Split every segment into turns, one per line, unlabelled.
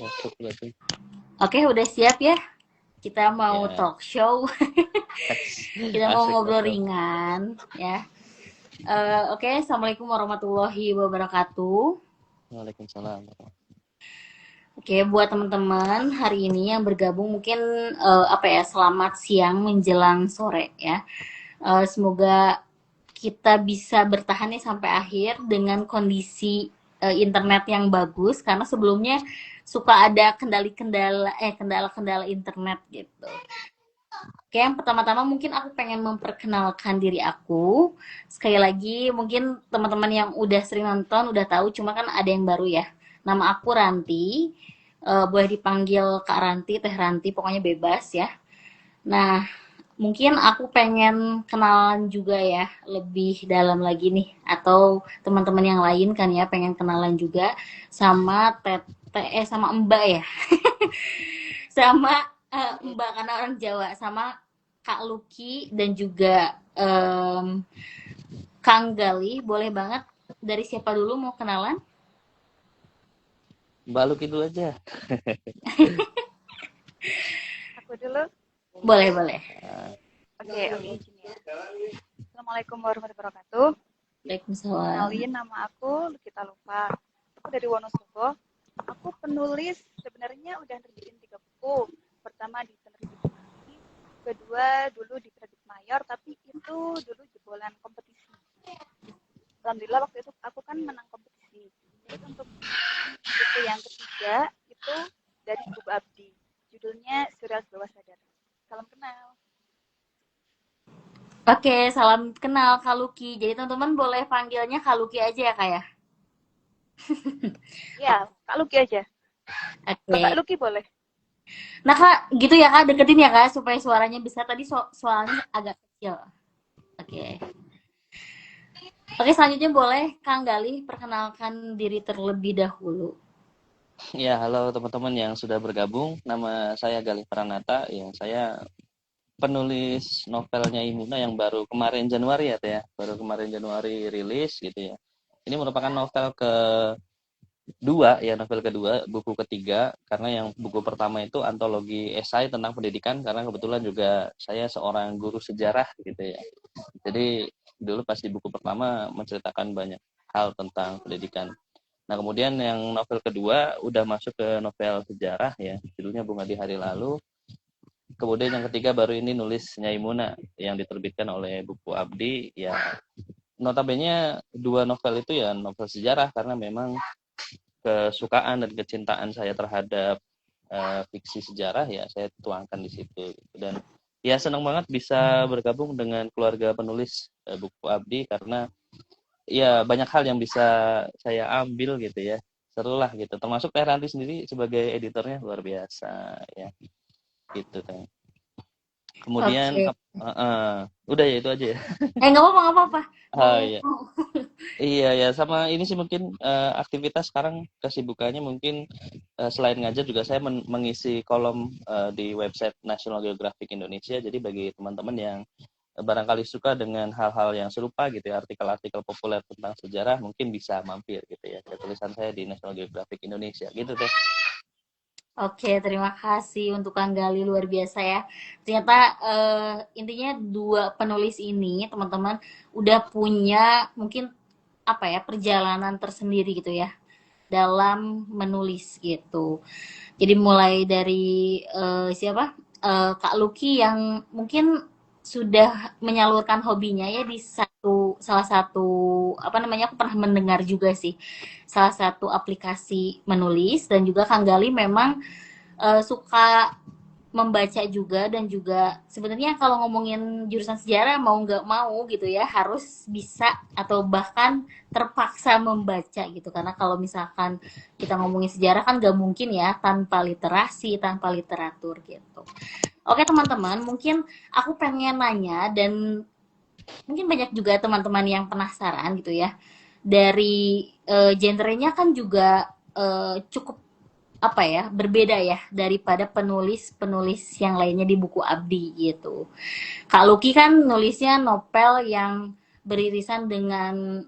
Masuk berarti.
Oke, udah siap ya? Kita mau
Ya,
talk show, kita mau
asik
ngobrol
betul.
ringan ya. Oke, Assalamualaikum warahmatullahi wabarakatuh.
Waalaikumsalam.
Oke, buat teman-teman hari ini yang bergabung mungkin apa ya, selamat siang menjelang sore ya. Semoga kita bisa bertahan nih sampai akhir dengan kondisi internet yang bagus karena sebelumnya suka ada kendala-kendala internet gitu. Oke, yang pertama-tama mungkin aku pengen memperkenalkan diri aku. Sekali lagi, mungkin teman-teman yang udah sering nonton udah tahu, cuma kan ada yang baru ya. Nama aku Ranti, boleh dipanggil Kak Ranti, Teh Ranti, pokoknya bebas ya. Nah, mungkin aku pengen kenalan juga ya, lebih dalam lagi nih. Atau teman-teman yang lain kan ya, pengen kenalan juga sama Tete, sama Mbak ya. Sama Mbak karena orang Jawa, sama Kak Lucky dan juga Kang Gali. Boleh banget, dari siapa dulu mau kenalan?
Mbak Luki dulu aja.
Aku dulu.
Boleh, boleh.
Oke, izin ya. Assalamualaikum warahmatullahi wabarakatuh.
Waalaikumsalam.
Kenalin, nama aku Lukita Lupa. Aku dari Wonosobo. Aku penulis, sebenarnya udah nerbitin 3 buku. Pertama di Penerbit Mati, kedua dulu di Penerbit Mayor, tapi itu dulu jebolan kompetisi. Alhamdulillah waktu itu aku kan menang kompetisi. Terus untuk buku yang ketiga itu dari buku Abdi. Judulnya Surreal Bawah Sadar. Salam kenal.
Oke, salam kenal Kak Lucky. Jadi teman-teman boleh panggilnya Kak Lucky aja ya Kak ya?
Ya, Kak Luki aja. Bapak
Oke.
Luki boleh.
Nah Kak, gitu ya Kak, deketin ya Kak, supaya suaranya bisa. Tadi suaranya agak kecil. Oke. Oke, selanjutnya boleh Kang Gali perkenalkan diri terlebih dahulu.
Ya, halo teman-teman yang sudah bergabung. Nama saya Galih Pranata. Ya, saya penulis novelnya Imuna yang baru kemarin Januari ya, Teh, ya. Baru kemarin Januari rilis gitu ya. Ini merupakan novel kedua, ya novel kedua, buku ketiga, karena yang buku pertama itu antologi esai tentang pendidikan, karena kebetulan juga saya seorang guru sejarah gitu ya. Jadi dulu pas di buku pertama menceritakan banyak hal tentang pendidikan. Nah, kemudian yang novel kedua udah masuk ke novel sejarah ya, judulnya Bunga di Hari Lalu. Kemudian yang ketiga baru ini nulis Nyai Muna yang diterbitkan oleh Buku Abdi. Ya, notabene dua novel itu ya novel sejarah karena memang kesukaan dan kecintaan saya terhadap fiksi sejarah ya saya tuangkan di situ. Dan ya senang banget bisa bergabung dengan keluarga penulis Buku Abdi karena ya banyak hal yang bisa saya ambil gitu ya, seru lah gitu, termasuk Teh Ranti sendiri sebagai editornya luar biasa ya gitu Teh. Kemudian
Oke.
udah ya itu aja ya.
Nggak apa-apa, nggak apa-apa. Mau,
Iya, iya ya, sama ini sih mungkin aktivitas sekarang kesibukannya mungkin selain ngajar juga saya mengisi kolom di website National Geographic Indonesia. Jadi bagi teman-teman yang barangkali suka dengan hal-hal yang serupa gitu ya, artikel-artikel populer tentang sejarah, mungkin bisa mampir gitu ya ke tulisan saya di National Geographic Indonesia gitu Teh.
Oke, terima kasih untuk Kang Gali, luar biasa ya. Ternyata intinya dua penulis ini, teman-teman, udah punya mungkin apa ya, perjalanan tersendiri gitu ya dalam menulis gitu. Jadi mulai dari siapa? Kak Lucky yang mungkin sudah menyalurkan hobinya ya di salah satu apa namanya, aku pernah mendengar juga sih, salah satu aplikasi menulis. Dan juga Kang Gali memang suka membaca juga. Dan juga sebenarnya kalau ngomongin jurusan sejarah, mau nggak mau gitu ya harus bisa atau bahkan terpaksa membaca gitu, karena kalau misalkan kita ngomongin sejarah kan nggak mungkin ya tanpa literasi, tanpa literatur gitu. Oke teman-teman, mungkin aku pengen nanya, dan mungkin banyak juga teman-teman yang penasaran gitu ya, dari genrenya kan juga cukup apa ya, berbeda ya daripada penulis-penulis yang lainnya di Buku Abdi gitu. Kak Lucky kan nulisnya novel yang beririsan dengan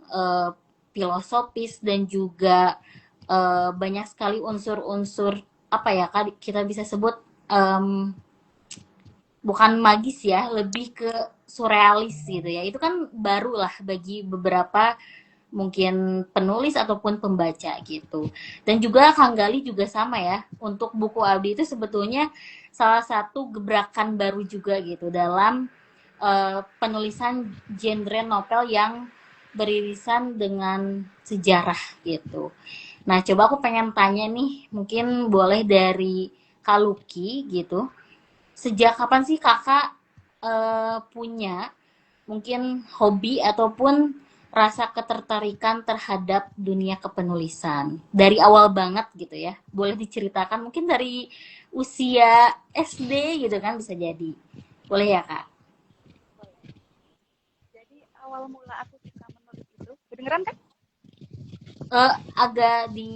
filosofis dan juga banyak sekali unsur-unsur apa ya, kita bisa sebut em, bukan magis ya, lebih ke surrealis gitu ya. Itu kan baru lah bagi beberapa mungkin penulis ataupun pembaca gitu. Dan juga Kang Gali juga sama ya. Untuk buku Abdi itu sebetulnya salah satu gebrakan baru juga gitu dalam penulisan genre novel yang beririsan dengan sejarah gitu. Nah, coba aku pengen tanya nih, mungkin boleh dari Kak Lucky gitu. Sejak kapan sih kakak punya mungkin hobi ataupun rasa ketertarikan terhadap dunia kepenulisan? Dari awal banget gitu ya. Boleh diceritakan mungkin dari usia SD gitu kan bisa jadi. Boleh ya kak?
Boleh. Jadi awal mula aku suka menulis itu, kedengeran kan?
Agak di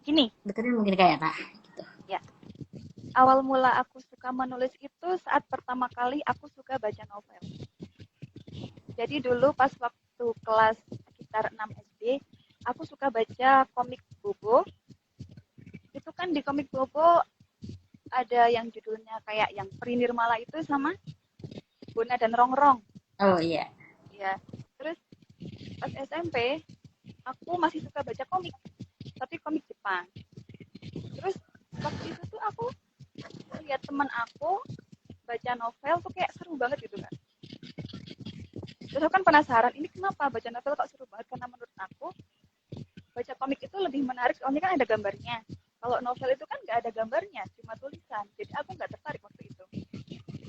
Gini,
deketin mungkin kayak kak. Gitu.
ya. Awal mula aku suka menulis itu saat pertama kali aku suka baca novel. Jadi dulu pas waktu kelas sekitar 6 SD, aku suka baca komik Bobo. Itu kan di komik Bobo ada yang judulnya kayak yang Peri Nirmala itu sama Bona dan Rongrong.
Oh iya.
Ya. Terus pas SMP, aku masih suka baca komik, tapi komik Jepang. Terus waktu itu tuh aku lihat teman aku baca novel tuh kayak seru banget gitu kan. Terus aku kan penasaran, ini kenapa baca novel kok seru banget? Karena menurut aku baca komik itu lebih menarik, soalnya kan ada gambarnya. Kalau novel itu kan nggak ada gambarnya, cuma tulisan. Jadi aku nggak tertarik waktu itu.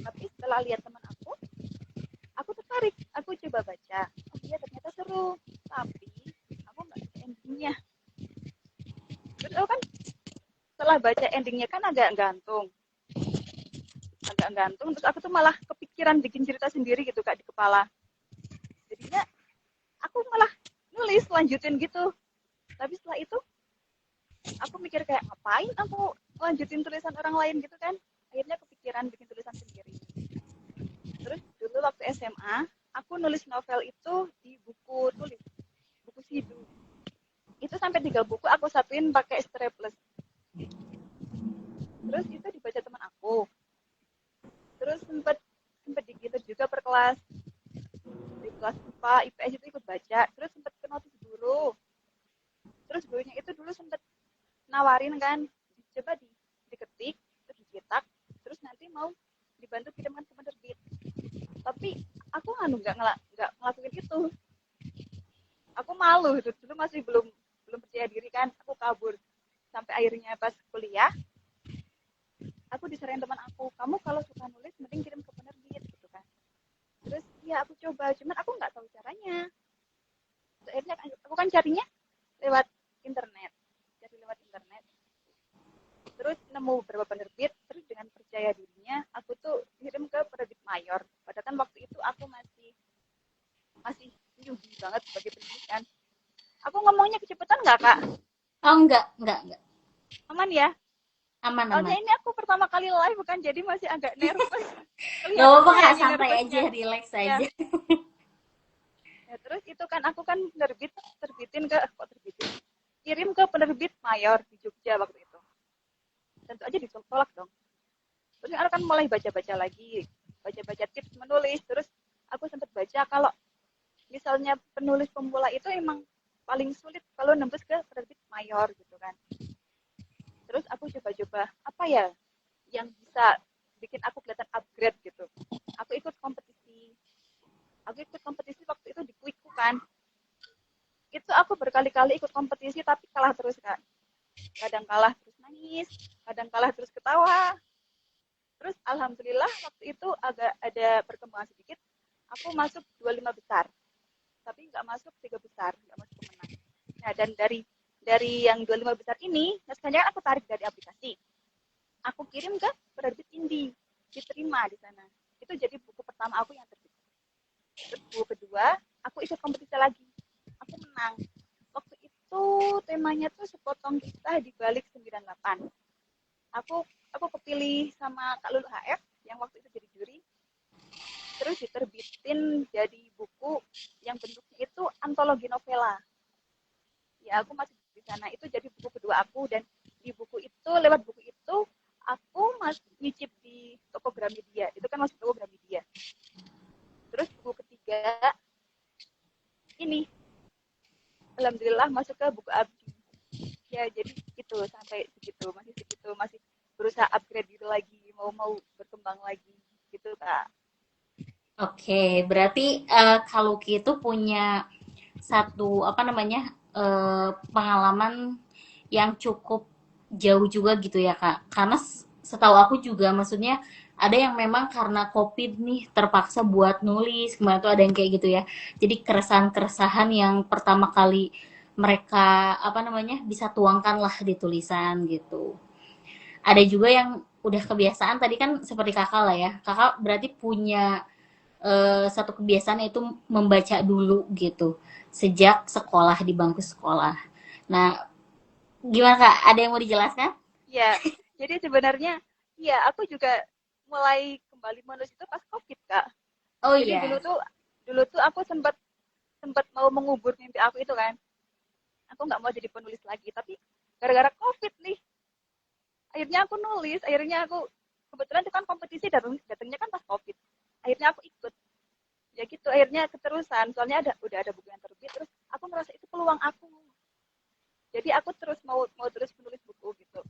Tapi setelah lihat teman aku tertarik. Aku coba baca. Oh iya ternyata seru. Tapi aku nggak baca endingnya. Terus aku kan setelah baca endingnya kan agak gantung. Terus aku tuh malah kepikiran bikin cerita sendiri gitu kak di kepala. Jadinya aku malah nulis lanjutin gitu. Tapi setelah itu aku mikir kayak ngapain aku lanjutin tulisan orang lain gitu kan. Akhirnya kepikiran bikin tulisan sendiri. Terus dulu waktu SMA aku nulis novel itu di buku tulis, buku sidu. Itu sampai 3 buku aku satuin pakai staples. Terus itu dibaca teman aku. Terus sempet digitu juga per kelas, di kelas IPA IPS itu ikut baca. Terus sempet ke notis guru. Terus gurunya itu dulu sempet nawarin kan, coba diketik terus dicetak, terus nanti mau dibantu kirimkan ke penerbit. Tapi aku nggak ngelakuin itu. Aku malu itu dulu, masih belum belum percaya diri kan. Aku kabur sampai akhirnya pas kuliah aku diserahin teman aku, kamu kalau suka nulis mending kirim ke penerbit gitu kan. Terus ya aku coba, cuman aku nggak tahu caranya. Terus akhirnya aku kan carinya lewat internet, cari lewat internet. Terus nemu beberapa penerbit, terus dengan percaya dirinya aku tuh kirim ke penerbit mayor. Padahal kan waktu itu aku masih masih newbie banget sebagai penulis kan. Aku ngomongnya kecepatan nggak kak?
Oh enggak.
Aman ya?
Aman
Soalnya
aman.
ini aku pertama kali live kan, jadi masih agak nervous.
Gak
Kelihatan
apa-apa kak,
kayaknya
santai aja,
nervousnya.
relax
Ya.
aja.
Ya, terus itu kan aku kan terbitin ke kok terbitin. Kirim ke penerbit mayor di Jogja waktu itu. Tentu aja ditolak dong. Terus aku kan mulai baca-baca lagi, baca-baca tips menulis. Terus aku sempat baca kalau misalnya penulis pemula itu emang paling sulit kalau nembus ke penerbit mayor gitu kan. Terus aku coba-coba apa ya yang bisa bikin aku kelihatan upgrade gitu. Aku ikut kompetisi. Aku ikut kompetisi waktu itu di Kuiku kan. Itu aku berkali-kali ikut kompetisi tapi kalah terus kan. Kadang kalah terus nangis, kadang kalah terus ketawa. Terus alhamdulillah waktu itu agak ada perkembangan sedikit. Aku masuk 25 besar, tapi nggak masuk 3 besar, nggak masuk pemenang. Nah, dan dari yang 25 besar ini, naskahnya aku tarik dari aplikasi. Aku kirim ke penerbit indie, diterima di sana. Itu jadi buku pertama aku yang terbit. Terus buku kedua, aku ikut kompetisi lagi. Aku menang. Waktu itu temanya tuh sepotong kisah di balik 98. Aku kepilih sama Kak Lulu HF yang waktu itu jadi juri. Terus diterbitin jadi buku yang bentuknya itu antologi novela. Ya aku masih di sana, itu jadi buku kedua aku, dan di buku itu, lewat buku itu ke buku abdi. Ya jadi itu sampai segitu, masih berusaha upgrade diri lagi, mau berkembang lagi gitu Kak.
Oke, berarti kalau gitu punya satu apa namanya pengalaman yang cukup jauh juga gitu ya Kak. Karena setahu aku juga maksudnya ada yang memang karena COVID nih terpaksa buat nulis, kemarin tuh ada yang kayak gitu ya. Jadi keresahan-keresahan yang pertama kali mereka apa namanya bisa tuangkan lah di tulisan gitu. Ada juga yang udah kebiasaan tadi kan seperti kakak lah ya. Kakak berarti punya satu kebiasaan yaitu membaca dulu gitu sejak sekolah di bangku sekolah. Nah, gimana Kak? Ada yang mau dijelaskan?
Ya, jadi sebenarnya ya aku juga mulai kembali menulis itu pas COVID Kak.
Oh
Jadi
iya.
dulu tuh aku sempat sempat mau mengubur mimpi aku itu kan. Aku nggak mau jadi penulis lagi, tapi gara-gara COVID nih, akhirnya aku nulis, akhirnya aku kebetulan itu kan kompetisi datangnya kan pas COVID. Akhirnya aku ikut. Ya gitu, akhirnya keterusan. Soalnya udah ada buku yang terbit, terus aku merasa itu peluang aku. Jadi aku terus mau terus menulis buku gitu.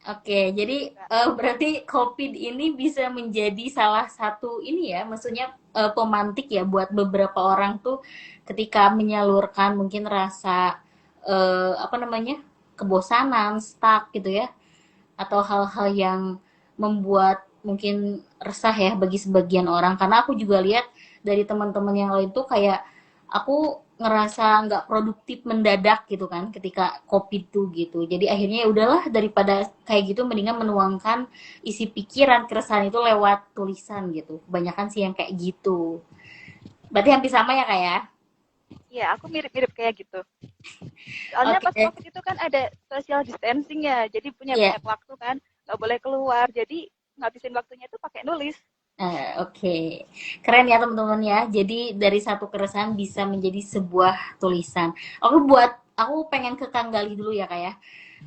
Oke, jadi berarti COVID ini bisa menjadi salah satu ini ya, maksudnya pemantik ya buat beberapa orang tuh ketika menyalurkan mungkin rasa apa namanya kebosanan, stuck gitu ya, atau hal-hal yang membuat mungkin resah ya bagi sebagian orang karena aku juga lihat dari teman-teman yang lain tuh kayak aku ngerasa nggak produktif mendadak gitu kan ketika COVID tuh gitu jadi akhirnya ya udahlah daripada kayak gitu mendingan menuangkan isi pikiran keresahan itu lewat tulisan gitu kebanyakan sih yang kayak gitu berarti hampir sama ya kayak
Iya, aku mirip-mirip kayak gitu. Soalnya
oke
pas COVID itu kan ada social distancing ya, jadi punya
ya
banyak waktu kan, nggak boleh keluar, jadi ngabisin waktunya itu pakai nulis.
Oke, keren ya teman-teman ya. Jadi dari satu keresahan bisa menjadi sebuah tulisan. Aku pengen ke Kang Gali dulu ya kak ya.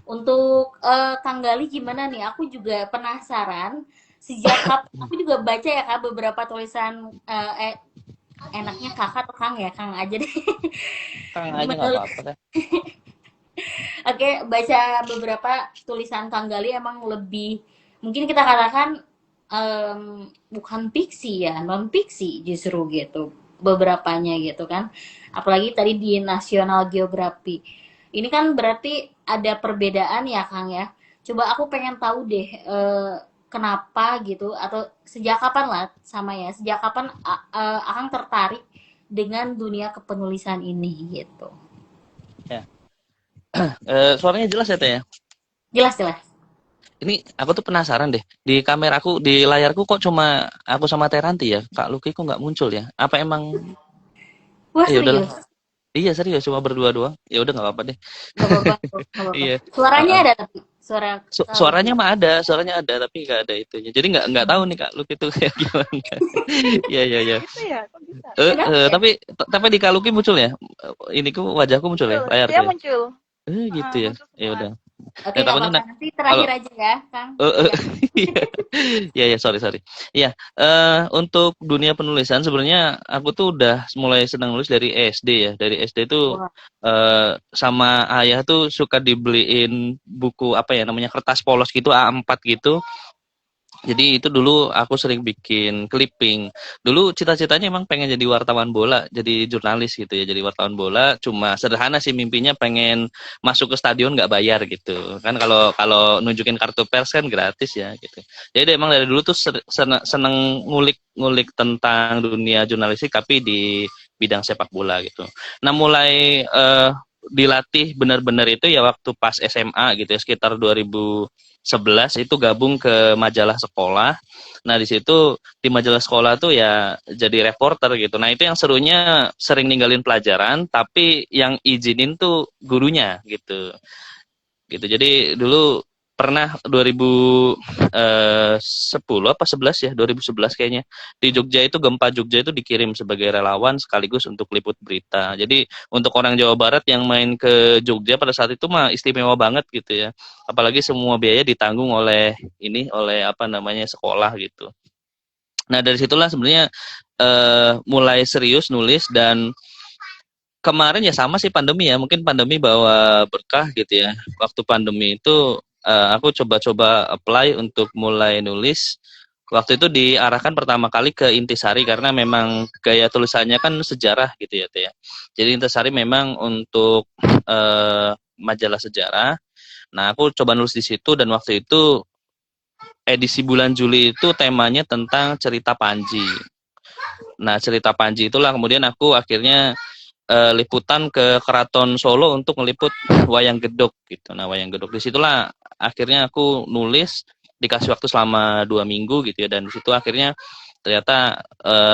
Untuk Kang Gali gimana nih? Aku juga penasaran. Sejak kapan? Aku juga baca ya kak beberapa tulisan. Enaknya kakak atau Kang ya? Kang aja deh.
Kang aja nggak apa-apa deh.
Oke, baca beberapa tulisan Kang Gali emang lebih mungkin kita katakan bukan fiksi ya, non fiksi justru gitu. Beberapanya gitu kan. Apalagi tadi di National Geography. Ini kan berarti ada perbedaan ya Kang ya. Coba aku pengen tahu deh kenapa gitu atau sejak kapan lah sama ya. Sejak kapan Akang tertarik dengan dunia kepenulisan ini gitu.
Ya. Suaranya jelas ya Teh ya?
Jelas jelas.
Ini aku tuh penasaran deh. Di kameraku, di layarku kok cuma aku sama Teranti ya? Kak Luki kok nggak muncul ya? Apa emang?
Wah
Ya udahlah.
serius.
Iya serius, cuma berdua doang. Ya udah nggak apa-apa deh.
Nggak apa-apa, nggak apa-apa.
Iya.
Suaranya
Heeh.
ada tapi suara kalau
Suaranya
gitu.
mah ada, suaranya ada, tapi nggak ada itunya. Jadi nggak tahu nih Kak Luki tuh kayak gimana. Iya iya iya.
Gitu ya, kok bisa?
Kenapa ya?
Tapi di Kak Luki muncul ya? Iniku wajahku muncul ya,
Muncul,
layarku
dia
ya.
muncul.
Gitu ya.
Muncul
Ya
semua.
udah.
Oke,
Nah,
nggak
takutnya
apa-apa. Nanti terakhir
kalau
aja ya, Kang.
eh, eh,
Iya.
iya. Iya ya, sorry sorry. Iya, untuk dunia penulisan sebenarnya aku tuh udah mulai senang nulis dari SD ya. Dari SD tuh
Wah,
sama ayah tuh suka dibeliin buku apa ya namanya kertas polos gitu A4 gitu. Jadi itu dulu aku sering bikin clipping. Dulu cita-citanya emang pengen jadi wartawan bola, jadi jurnalis gitu ya, jadi wartawan bola. Cuma sederhana sih mimpinya pengen masuk ke stadion nggak bayar gitu. Kan kalau kalau nunjukin kartu pers kan gratis ya gitu. Jadi emang dari dulu tuh seneng ngulik-ngulik tentang dunia jurnalistik tapi di bidang sepak bola gitu. Nah mulai dilatih benar-benar itu ya waktu pas SMA gitu ya sekitar 2011 itu gabung ke majalah sekolah. Nah, di situ di majalah sekolah tuh ya jadi reporter gitu. Nah, itu yang serunya sering ninggalin pelajaran tapi yang izinin tuh gurunya gitu. Gitu. Jadi dulu pernah 2010 apa 11 ya 2011 kayaknya di Jogja itu gempa Jogja itu dikirim sebagai relawan sekaligus untuk liput berita. Jadi untuk orang Jawa Barat yang main ke Jogja pada saat itu mah istimewa banget gitu ya. Apalagi semua biaya ditanggung oleh apa namanya sekolah gitu. Nah dari situlah sebenarnya mulai serius nulis dan kemarin ya sama sih pandemi ya. Mungkin pandemi bawa berkah gitu ya. Waktu pandemi itu aku coba-coba apply untuk mulai nulis. Waktu itu diarahkan pertama kali ke Intisari karena memang gaya tulisannya kan sejarah gitu ya, Teh ya. Jadi Intisari memang untuk majalah sejarah. Nah, aku coba nulis di situ dan waktu itu edisi bulan Juli itu temanya tentang cerita Panji. Nah, cerita Panji itulah kemudian aku akhirnya liputan ke Keraton Solo untuk meliput wayang gedok gitu. Nah, wayang gedok disitulah akhirnya aku nulis, dikasih waktu selama 2 minggu gitu ya, dan disitu akhirnya ternyata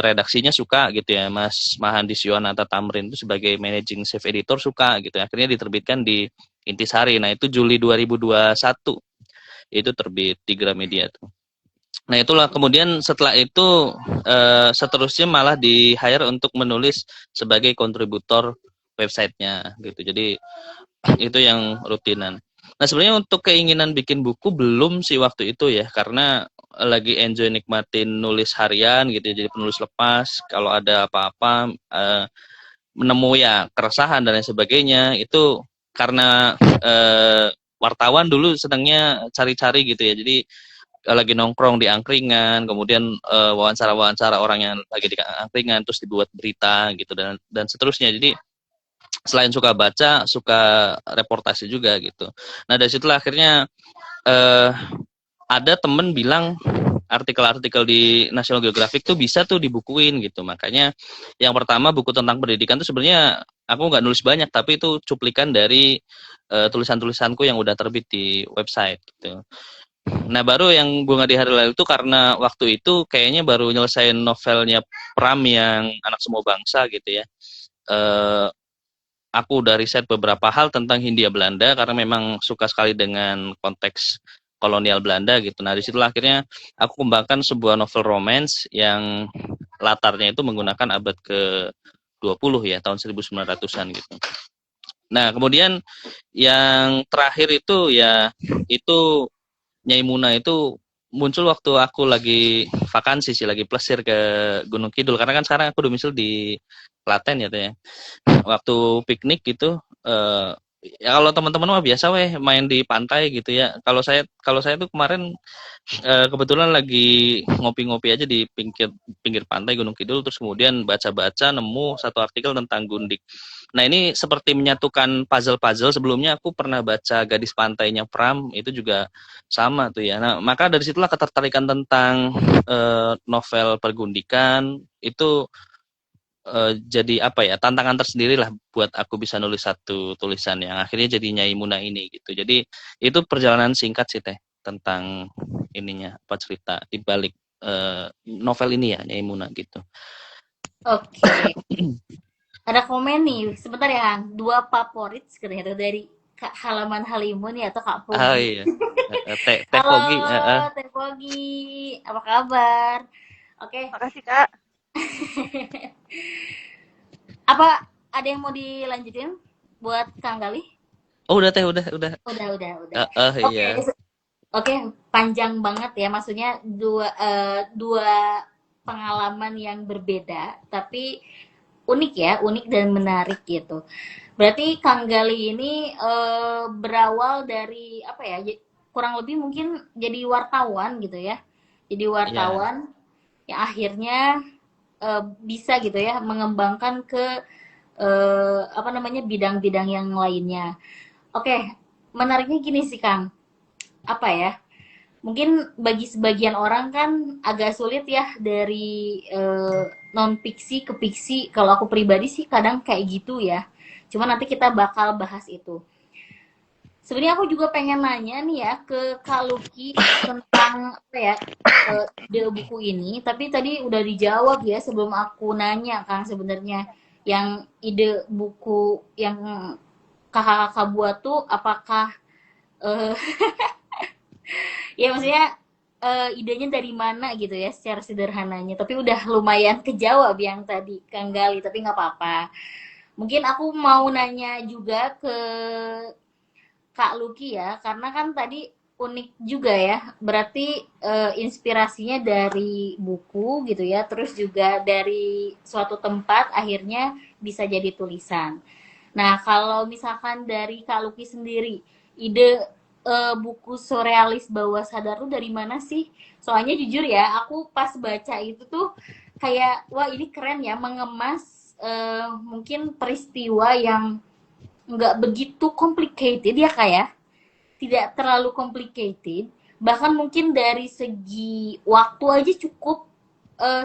redaksinya suka gitu ya, Mas Mahandis Yohanata Tamrin itu sebagai managing chief editor suka gitu. Akhirnya diterbitkan di Intisari. Nah, itu Juli 2021 itu terbit di Gramedia tuh. Nah, itulah kemudian setelah itu seterusnya malah di hire untuk menulis sebagai kontributor websitenya gitu. Jadi itu yang rutinan. Nah, sebenarnya untuk keinginan bikin buku belum sih waktu itu ya, karena lagi enjoy nikmatin nulis harian gitu ya, jadi penulis lepas. Kalau ada apa-apa menemu ya keresahan dan lain sebagainya itu karena wartawan dulu senangnya cari-cari gitu ya. Jadi lagi nongkrong di angkringan, kemudian wawancara-wawancara orang yang lagi di angkringan, terus dibuat berita gitu dan seterusnya. Jadi selain suka baca, suka reportase juga gitu. Nah, dari situlah akhirnya eh, ada temen bilang artikel-artikel di National Geographic tuh bisa tuh dibukuin gitu. Makanya yang pertama buku tentang pendidikan tuh sebenarnya aku nggak nulis banyak, tapi itu cuplikan dari tulisan-tulisanku yang udah terbit di website gitu. Nah, baru yang Bunga di Hari Lalu itu karena waktu itu kayaknya baru nyelesain novelnya Pram yang Anak Semua Bangsa gitu ya. Eh, aku udah riset beberapa hal tentang Hindia Belanda karena memang suka sekali dengan konteks kolonial Belanda gitu. Nah, disitulah akhirnya aku kembangkan sebuah novel romance yang latarnya itu menggunakan abad ke-20 ya, tahun 1900-an gitu. Nah, kemudian yang terakhir itu ya itu Nyai Muna itu muncul waktu aku lagi vakansi sih, lagi plesir ke Gunung Kidul karena kan sekarang aku domisili di Klaten ya tuh ya. Waktu piknik gitu ya kalau teman-teman mah biasa weh main di pantai gitu ya. Kalau saya tuh kemarin kebetulan lagi ngopi-ngopi aja di pinggir pinggir pantai Gunung Kidul terus kemudian baca-baca nemu satu artikel tentang Gundik. Nah, ini seperti menyatukan puzzle-puzzle. Sebelumnya aku pernah baca Gadis Pantainya Pram, itu juga sama tuh ya. Nah, maka dari situlah ketertarikan tentang novel pergundikan itu jadi apa ya, tantangan tersendiri lah buat aku bisa nulis satu tulisan yang akhirnya jadi Nyai Muna ini gitu. Jadi itu perjalanan singkat sih Teh tentang ininya apa cerita di balik novel ini ya Nyai Muna gitu.
Oke. Ada komen nih, sebentar ya, 2 favorit katanya tuh dari Kak Halaman Halimun ya atau Kak
Ah
Pogi.
iya. Teh
Halo,
Pogi,
Teh Pogi, apa kabar? Oke,
Makasih Kak.
apa ada yang mau dilanjutin buat Kang Gali?
Oh udah Teh, udah.
Udah. Oke,
Iya.
oke, panjang banget ya, maksudnya dua pengalaman yang berbeda, tapi unik ya, unik dan menarik gitu. Berarti Kang Gali ini berawal dari apa ya? Kurang lebih mungkin jadi wartawan gitu ya. Jadi
Iya.
wartawan yang akhirnya bisa gitu ya mengembangkan ke apa namanya bidang-bidang yang lainnya. Oke, menariknya gini sih Kang. Apa ya? Mungkin bagi sebagian orang kan agak sulit ya dari non fiksi ke fiksi. Kalau aku pribadi sih kadang kayak gitu ya. Cuma nanti kita bakal bahas itu. Sebenarnya aku juga pengen nanya nih ya ke Kak Lucky tentang apa ya ide buku ini. Tapi tadi udah dijawab ya sebelum aku nanya Kang sebenarnya yang ide buku yang kakak-kakak buat tuh apakah eh, ya maksudnya idenya dari mana gitu ya secara sederhananya. Tapi udah lumayan kejawab yang tadi Kang Gali, tapi nggak apa-apa. Mungkin aku mau nanya juga ke Kak Lucky ya, karena kan tadi unik juga ya. Berarti inspirasinya dari buku gitu ya, terus juga dari suatu tempat akhirnya bisa jadi tulisan. Nah, kalau misalkan dari Kak Luki sendiri, ide buku surrealis bawah sadar tuh dari mana sih? Soalnya jujur ya, aku pas baca itu tuh kayak wah ini keren ya, mengemas mungkin peristiwa yang nggak begitu complicated ya Kak ya, tidak terlalu complicated, bahkan mungkin dari segi waktu aja cukup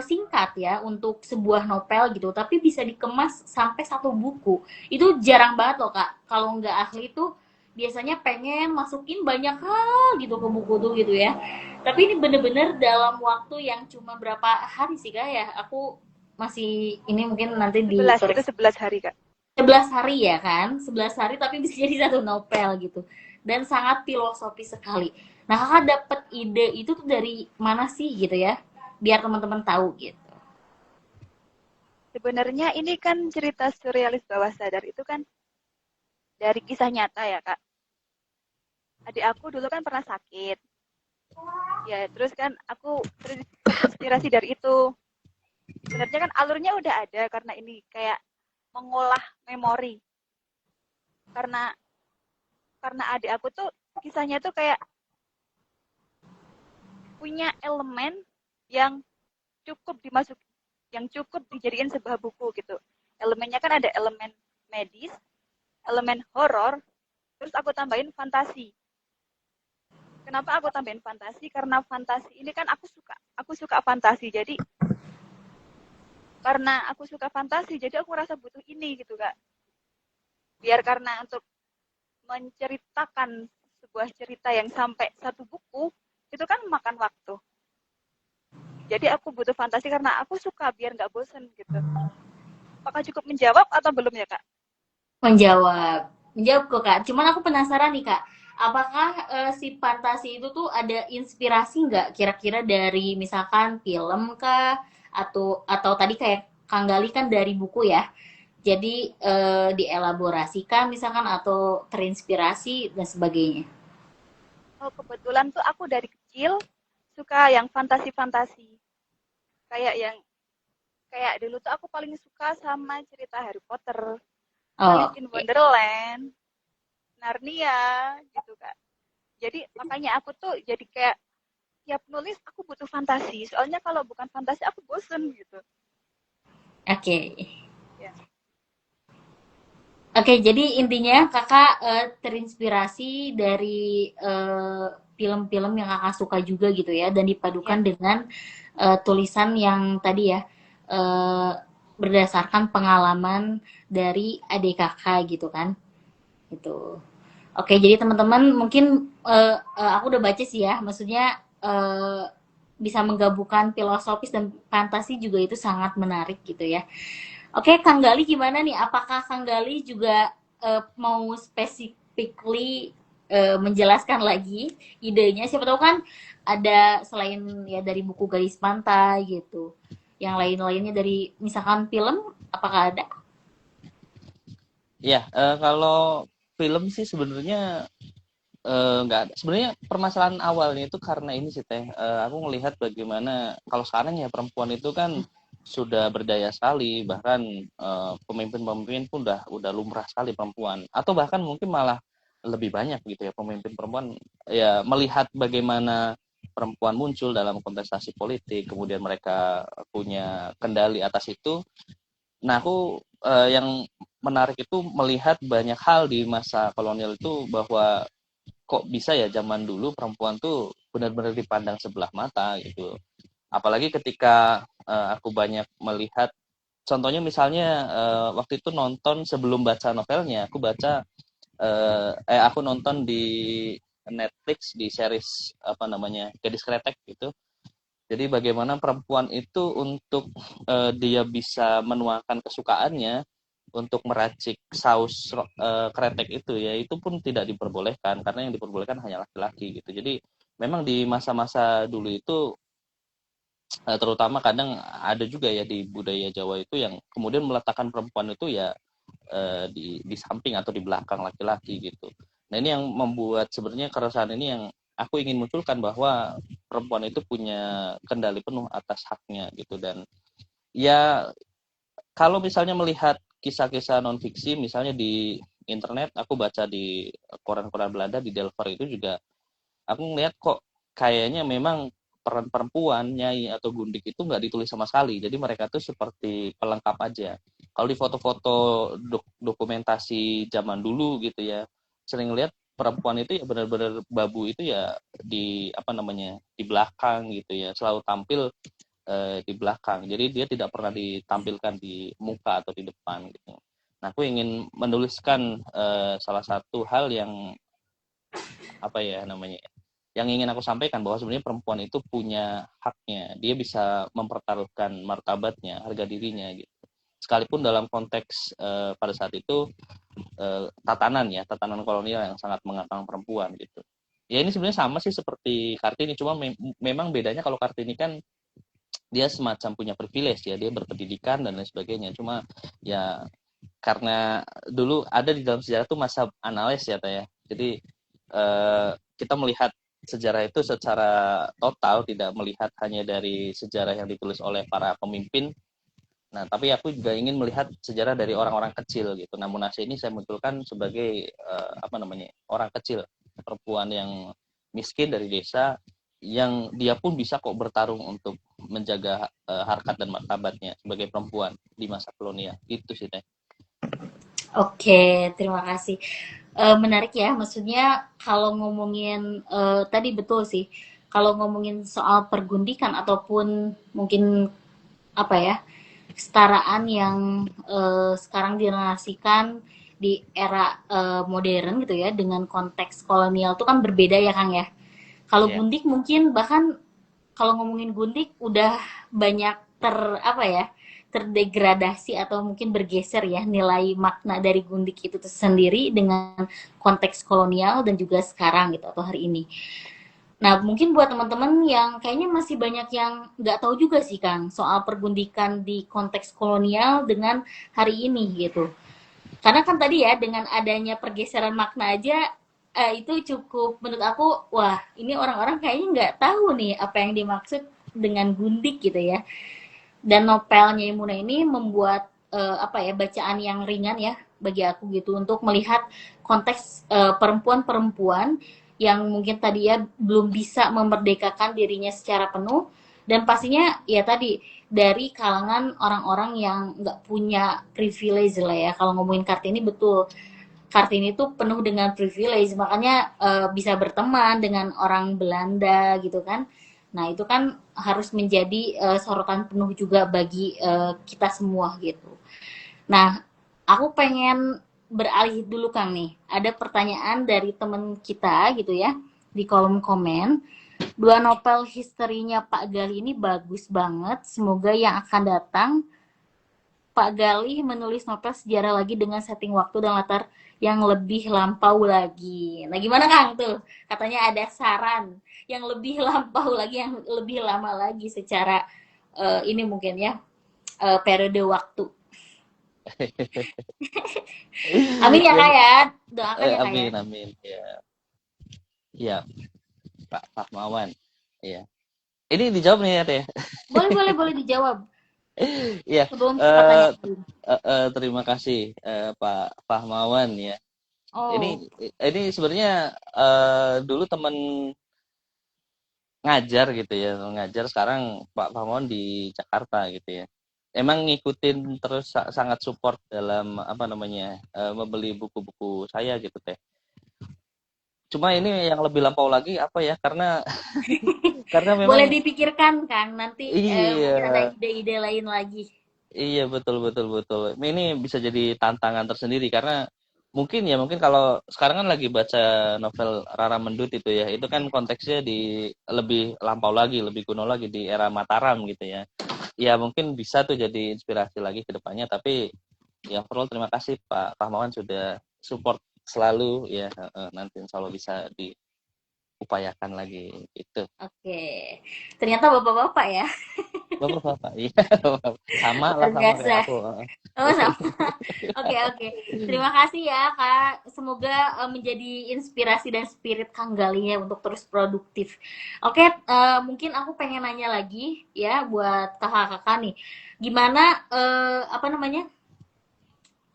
singkat ya untuk sebuah novel gitu, tapi bisa dikemas sampai satu buku. Itu jarang banget loh Kak. Kalau nggak ahli tuh biasanya pengen masukin banyak hal gitu ke buku tuh gitu ya. Tapi ini bener-bener dalam waktu yang cuma berapa hari sih Kak ya. Aku masih ini mungkin nanti
11, itu
dikoreksi.
11 hari, Kak.
11 hari ya kan, 11 hari tapi bisa jadi satu novel gitu, dan sangat filosofis sekali. Nah kakak dapet ide itu tuh dari mana sih gitu ya, biar teman-teman tahu gitu.
Sebenarnya ini kan cerita surrealis bawah sadar itu kan dari kisah nyata ya, Kak. Adik aku dulu kan pernah sakit. Ya, terus kan aku terinspirasi dari itu. Sebenarnya kan alurnya udah ada karena ini kayak mengolah memori. Karena adik aku tuh kisahnya tuh kayak punya elemen yang cukup dimasuk yang cukup dijadikan sebuah buku gitu. Elemennya kan ada elemen medis, elemen horor, terus aku tambahin fantasi. Kenapa aku tambahin fantasi? Karena fantasi ini kan aku suka fantasi. Jadi karena aku suka fantasi, jadi aku rasa butuh ini gitu, Kak. Biar karena untuk menceritakan sebuah cerita yang sampai satu buku, itu kan makan waktu. Jadi aku butuh fantasi karena aku suka biar nggak bosen gitu. Apakah cukup menjawab atau belum ya, Kak?
Menjawab kok kak, cuman aku penasaran nih kak, apakah si fantasi itu tuh ada inspirasi nggak kira-kira dari misalkan film kah, atau tadi kayak Kang Gali kan dari buku ya, jadi dielaborasikan misalkan atau terinspirasi dan sebagainya.
Oh, kebetulan tuh aku dari kecil suka yang fantasi-fantasi. Kayak yang kayak dulu tuh aku paling suka sama cerita Harry Potter,
Oh,
Alice in
oke.
Wonderland, Narnia gitu, Kak. Jadi makanya aku tuh jadi kayak tiap nulis aku butuh fantasi. Soalnya kalau bukan fantasi aku bosen gitu.
Oke.
Ya.
Oke, jadi intinya kakak terinspirasi dari film-film yang kakak suka juga gitu ya, dan dipadukan
Ya.
dengan tulisan yang tadi ya eh, berdasarkan pengalaman dari adik kakak gitu kan, gitu. Oke, jadi teman-teman mungkin aku udah baca sih ya, maksudnya bisa menggabungkan filosofis dan fantasi juga itu sangat menarik gitu ya. Oke, Kang Gali gimana nih? Apakah Kang Gali juga mau specifically menjelaskan lagi idenya? Siapa tahu kan ada selain ya dari buku Garis Pantai gitu, yang lain-lainnya dari misalkan film, apakah ada?
Ya, kalau film sih sebenarnya nggak ada. Sebenarnya permasalahan awalnya itu karena ini sih teh. Aku melihat bagaimana kalau sekarang ya perempuan itu kan sudah berdaya sekali, bahkan pemimpin-pemimpin pun udah lumrah sekali perempuan. Atau bahkan mungkin malah lebih banyak gitu ya pemimpin perempuan, ya melihat bagaimana perempuan muncul dalam kontestasi politik, kemudian mereka punya kendali atas itu. Nah, aku yang menarik itu melihat banyak hal di masa kolonial itu, bahwa kok bisa ya zaman dulu perempuan tuh benar-benar dipandang sebelah mata gitu. Apalagi ketika aku banyak melihat, contohnya misalnya waktu itu nonton sebelum baca novelnya, aku nonton di Netflix di series apa namanya Gadis Kretek gitu. Jadi bagaimana perempuan itu untuk dia bisa menuangkan kesukaannya untuk meracik saus kretek itu, ya itu pun tidak diperbolehkan, karena yang diperbolehkan hanya laki-laki gitu. Jadi memang di masa-masa dulu itu terutama kadang ada juga ya di budaya Jawa itu yang kemudian meletakkan perempuan itu ya di samping atau di belakang laki-laki gitu. Nah ini yang membuat sebenarnya keresahan ini yang aku ingin munculkan bahwa perempuan itu punya kendali penuh atas haknya gitu. Dan ya kalau misalnya melihat kisah-kisah non fiksi misalnya di internet, aku baca di koran-koran Belanda di Delver itu juga aku ngeliat kok kayaknya memang peran perempuan nyai atau gundik itu nggak ditulis sama sekali, jadi mereka tuh seperti pelengkap aja. Kalau di foto-foto dokumentasi zaman dulu gitu ya, sering lihat perempuan itu ya benar-benar babu itu ya di apa namanya di belakang gitu ya, selalu tampil di belakang, jadi dia tidak pernah ditampilkan di muka atau di depan gitu. Nah, aku ingin menuliskan salah satu hal yang apa ya namanya, yang ingin aku sampaikan bahwa sebenarnya perempuan itu punya haknya, dia bisa mempertaruhkan martabatnya, harga dirinya gitu. Sekalipun dalam konteks pada saat itu tatanan kolonial yang sangat mengekang perempuan gitu. Ya ini sebenarnya sama sih seperti Kartini, cuma memang bedanya kalau Kartini kan dia semacam punya privilege ya, dia berpendidikan dan lain sebagainya. Cuma ya karena dulu ada di dalam sejarah tuh masa analis ya Teh ya. Jadi kita melihat sejarah itu secara total, tidak melihat hanya dari sejarah yang ditulis oleh para pemimpin. Nah, tapi aku juga ingin melihat sejarah dari orang-orang kecil gitu. Nah, Munasya ini saya munculkan sebagai apa namanya, orang kecil, perempuan yang miskin dari desa, yang dia pun bisa kok bertarung untuk menjaga harkat dan martabatnya sebagai perempuan di masa kolonial. Itu sih Teh.
Oke, terima kasih. Menarik ya, maksudnya kalau ngomongin tadi betul sih, kalau ngomongin soal pergundikan ataupun mungkin apa ya, kesetaraan yang sekarang dinarasikan di era modern gitu ya, dengan konteks kolonial itu kan berbeda ya Kang ya. Kalau
Iya.
gundik mungkin bahkan kalau ngomongin gundik udah banyak apa ya, terdegradasi atau mungkin bergeser ya nilai makna dari gundik itu sendiri dengan konteks kolonial dan juga sekarang gitu atau hari ini. Nah, mungkin buat teman-teman yang kayaknya masih banyak yang nggak tahu juga sih Kang soal pergundikan di konteks kolonial dengan hari ini gitu. Karena kan tadi ya dengan adanya pergeseran makna aja itu cukup menurut aku, wah ini orang-orang kayaknya nggak tahu nih apa yang dimaksud dengan gundik gitu ya. Dan novelnya Imuna ini membuat apa ya, bacaan yang ringan ya bagi aku gitu untuk melihat konteks perempuan-perempuan yang mungkin tadi ya belum bisa memerdekakan dirinya secara penuh, dan pastinya ya tadi dari kalangan orang-orang yang nggak punya privilege lah ya. Kalau ngomongin Kartini betul, Kartini itu penuh dengan privilege, makanya bisa berteman dengan orang Belanda gitu kan. Nah itu kan harus menjadi sorotan penuh juga bagi kita semua gitu. Nah, aku pengen beralih dulu Kang nih. Ada pertanyaan dari temen kita gitu ya di kolom komen. Dua novel historinya Pak Gali ini bagus banget. Semoga yang akan datang Pak Gali menulis novel sejarah lagi dengan setting waktu dan latar yang lebih lampau lagi. Nah, gimana Kang tuh? Katanya ada saran yang lebih lampau lagi, yang lebih lama lagi secara ini mungkin ya periode waktu. Amin ya Kak ya. Doakan ya Kak ya.
Amin amin ya. Iya, Pak Fahmawan. Iya. Ini dijawab nih ya Teh.
Boleh boleh boleh dijawab
Iya.
sebelum
eh,
pertanyaan.
Terima kasih Pak Fahmawan ya.
Oh,
Ini sebenarnya dulu teman ngajar gitu ya, ngajar sekarang Pak Fahmawan di Jakarta gitu ya. Emang ngikutin terus sangat support dalam apa namanya membeli buku-buku saya gitu Teh. Cuma ini yang lebih lampau lagi apa ya, karena karena
boleh
memang
dipikirkan Kang. Nanti
iya.
mungkin ada ide-ide lain lagi.
Iya betul betul betul. Ini bisa jadi tantangan tersendiri karena mungkin kalau sekarang kan lagi baca novel Rara Mendut itu ya, itu kan konteksnya di lebih lampau lagi, lebih kuno lagi di era Mataram gitu ya. Ya mungkin bisa tuh jadi inspirasi lagi ke depannya, tapi ya perlu terima kasih Pak Rahmawan sudah support selalu ya. Nanti insya Allah bisa upayakan lagi itu.
Oke. Ternyata bapak-bapak ya.
Bapak-bapak, iya, sama lah
Luar
sama
biasa.
kayak aku.
Oh, sama. Oke, oke. Terima kasih ya, Kak. Semoga menjadi inspirasi dan spirit Kang Gali ya untuk terus produktif. Oke, mungkin aku pengen nanya lagi ya buat kakak-kakak nih. Gimana apa namanya?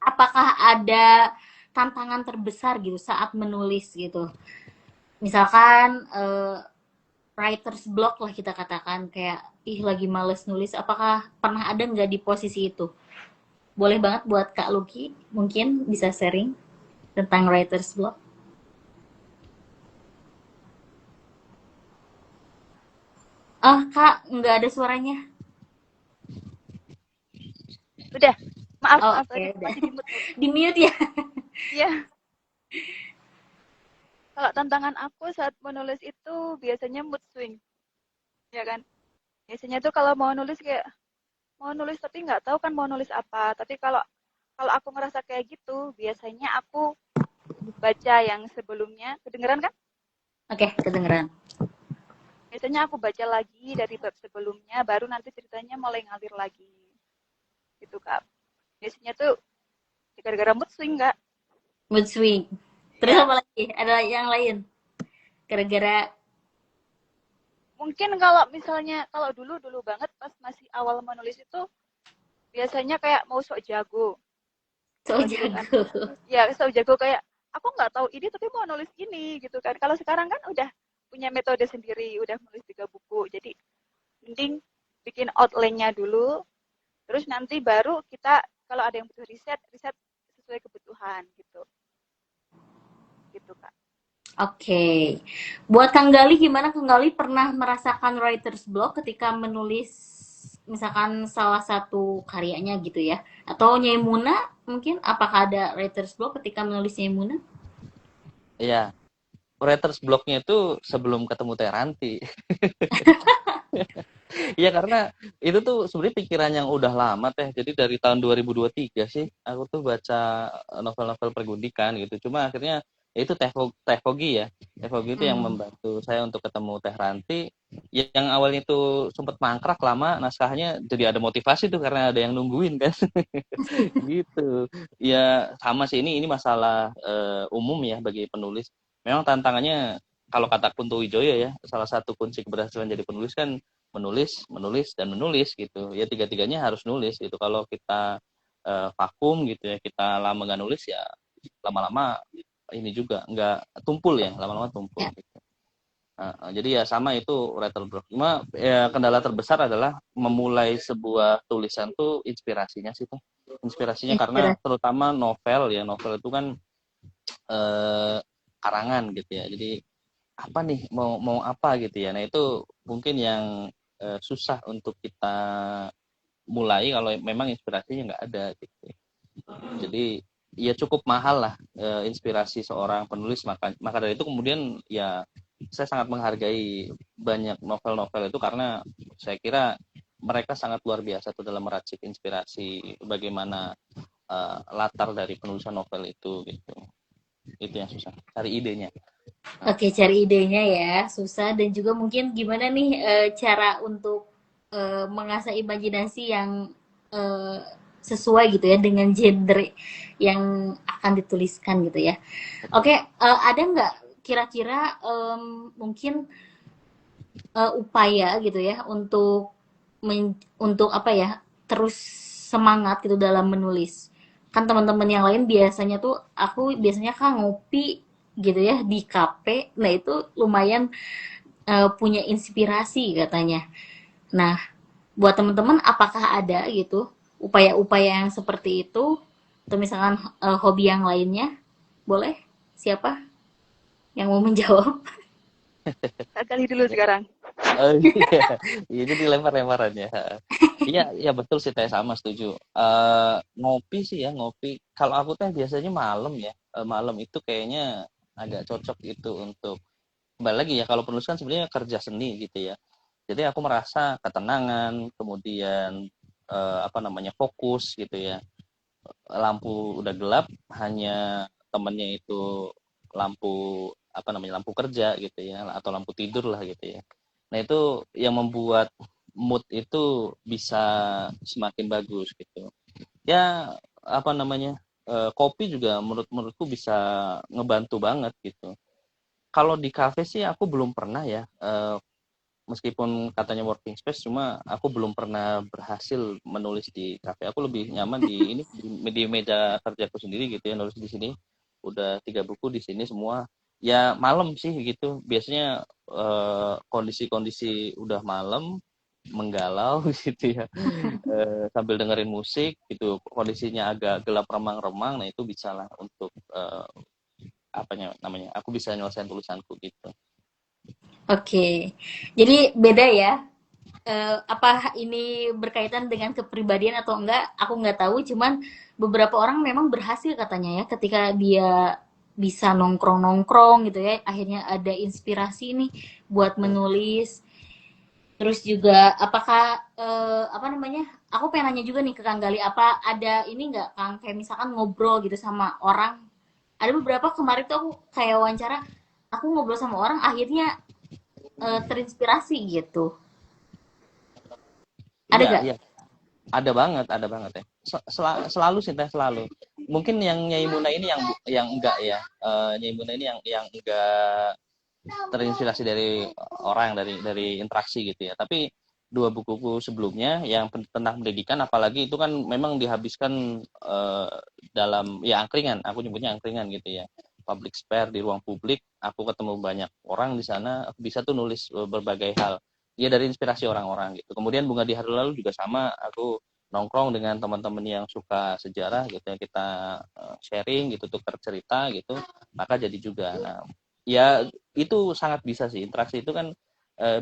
Apakah ada tantangan terbesar gitu saat menulis gitu? Misalkan writer's block lah kita katakan kayak ih lagi males nulis. Apakah pernah ada nggak di posisi itu? Boleh banget buat Kak Lucky mungkin bisa sharing tentang writer's block. Ah, Kak, nggak ada suaranya.
Udah, maaf
Oh,
maaf
oke,
tadi
udah.
masih di mood.
Di mute ya.
Iya, kalau tantangan aku saat menulis itu biasanya mood swing, ya kan? Biasanya tuh kalau mau nulis kayak mau nulis tapi nggak tahu kan mau nulis apa. Tapi kalau kalau aku ngerasa kayak gitu, biasanya aku baca yang sebelumnya. Kedengeran kan?
Oke, kedengeran.
Biasanya aku baca lagi dari bab sebelumnya, baru nanti ceritanya mulai ngalir lagi. Gitu, Kak. Biasanya tuh gara-gara mood swing, Kak.
Mood swing. Terus
Ya,
apa lagi? Ada yang lain? Gara-gara
mungkin kalau misalnya kalau dulu banget pas masih awal menulis itu biasanya kayak mau sok jago.
so
Gitu kan.
jago.
Ya, sok jago kayak aku nggak tahu ini tapi mau nulis ini gitu kan. Kalau sekarang kan udah punya metode sendiri, udah nulis 3 buku. Jadi mending bikin outline-nya dulu, terus nanti baru kita kalau ada yang butuh riset, riset sesuai kebutuhan gitu. Gitu, Kak.
Oke. Buat Kang Gali gimana Kang Gali pernah merasakan writer's block ketika menulis misalkan salah satu karyanya gitu ya? Atau Nyai Muna mungkin apakah ada writer's block ketika menulis Nyai Muna?
Iya, writer's block-nya itu sebelum ketemu Teranti. Iya, karena itu tuh sebenarnya pikiran yang udah lama teh. Jadi dari tahun 2023 sih aku tuh baca novel-novel pergundikan gitu. Cuma akhirnya ya itu Teh Fogi ya. Teh Fogi itu yang
Hmm.
membantu saya untuk ketemu Teh Ranti. Yang awalnya itu sempat mangkrak lama naskahnya, jadi ada motivasi tuh karena ada yang nungguin kan. Gitu. Ya sama sih, ini masalah umum ya bagi penulis. Memang tantangannya kalau kata Kunto Wijoyo ya, salah satu kunci keberhasilan jadi penulis kan menulis, menulis dan menulis gitu. Ya tiga-tiganya harus nulis gitu. Kalau kita vakum gitu ya, kita lama nggak nulis ya lama-lama ini juga nggak tumpul ya, lama-lama tumpul
Ya.
gitu. Jadi ya sama itu writer block. Cuma ya, kendala terbesar adalah memulai sebuah tulisan tuh inspirasinya sih tuh. Inspirasinya karena
Inspirasi.
terutama novel ya, novel itu kan eh, karangan gitu ya. Jadi apa nih mau apa gitu ya. Nah itu mungkin yang susah untuk kita mulai kalau memang inspirasinya nggak ada gitu. Jadi ya cukup mahal lah inspirasi seorang penulis, maka dari itu kemudian ya saya sangat menghargai banyak novel-novel itu karena saya kira mereka sangat luar biasa tuh dalam meracik inspirasi bagaimana latar dari penulisan novel itu gitu. Itu yang susah, cari idenya.
Oke, cari idenya ya, susah dan juga mungkin gimana nih cara untuk mengasah imajinasi yang eh, sesuai gitu ya dengan genre yang akan dituliskan gitu ya.
Betul.
Oke, ada nggak kira-kira mungkin upaya gitu ya untuk apa ya terus semangat gitu dalam menulis? Kan teman-teman yang lain biasanya tuh aku biasanya kan ngopi gitu ya di kafe, nah itu lumayan punya inspirasi katanya. Nah, buat teman-teman apakah ada gitu upaya-upaya yang seperti itu atau misalkan hobi yang lainnya? Boleh? Siapa yang mau menjawab?
Kak Gali dulu sekarang.
Oh iya, iya jadi lempar-lemparan ya. Iya, iya betul sih teh sama setuju. Ngopi sih ya ngopi. Kalau aku teh biasanya malam ya. Malam itu kayaknya agak cocok itu untuk kembali lagi ya kalau penulis kan sebenarnya kerja seni gitu ya. Jadi aku merasa ketenangan, kemudian apa namanya fokus gitu ya. Lampu udah gelap, hanya temennya itu lampu apa namanya, lampu kerja gitu ya, atau lampu tidur lah gitu ya. Nah itu yang membuat mood itu bisa semakin bagus gitu. Ya apa namanya, kopi juga menurutku bisa ngebantu banget gitu. Kalau di kafe sih aku belum pernah ya, meskipun katanya working space, cuma aku belum pernah berhasil menulis di kafe. Aku lebih nyaman di ini, di meja kerjaku sendiri gitu ya, nulis di sini. Udah 3 buku di sini semua. Ya malam sih gitu. Biasanya kondisi-kondisi udah malam, menggalau gitu ya, sambil dengerin musik gitu. Kondisinya agak gelap remang-remang, nah itu bisa lah untuk apanya namanya, aku bisa nyelesain tulisanku gitu.
Oke. Jadi beda ya. Apa ini berkaitan dengan kepribadian atau enggak? Aku nggak tahu. Cuman beberapa orang memang berhasil katanya ya, ketika dia bisa nongkrong-nongkrong gitu ya, akhirnya ada inspirasi nih buat menulis. Terus juga apakah apa namanya? Aku pengen nanya juga nih ke Kang Gali, apa ada ini nggak Kang, kayak misalkan ngobrol gitu sama orang? Ada beberapa kemarin tuh aku kayak wawancara, aku ngobrol sama orang akhirnya terinspirasi gitu. Ada
Iya,
gak?
iya. Ada banget ya. Selalu sih teh, selalu. Mungkin yang Nyai Muna ini yang enggak ya. Nyai Muna ini yang enggak terinspirasi dari orang, dari interaksi gitu ya. Tapi 2 bukuku sebelumnya yang tentang pendidikan, apalagi itu kan memang dihabiskan dalam ya angkringan. Aku nyebutnya angkringan gitu ya. Public spare, di ruang publik. Aku ketemu banyak orang di sana. Aku bisa tuh nulis berbagai hal. Ya dari inspirasi orang-orang gitu. Kemudian Bunga di Hari Lalu juga sama. Aku nongkrong dengan teman-teman yang suka sejarah gitu ya, kita sharing gitu, tukar cerita gitu, maka jadi juga. Nah, ya itu sangat bisa sih, interaksi itu kan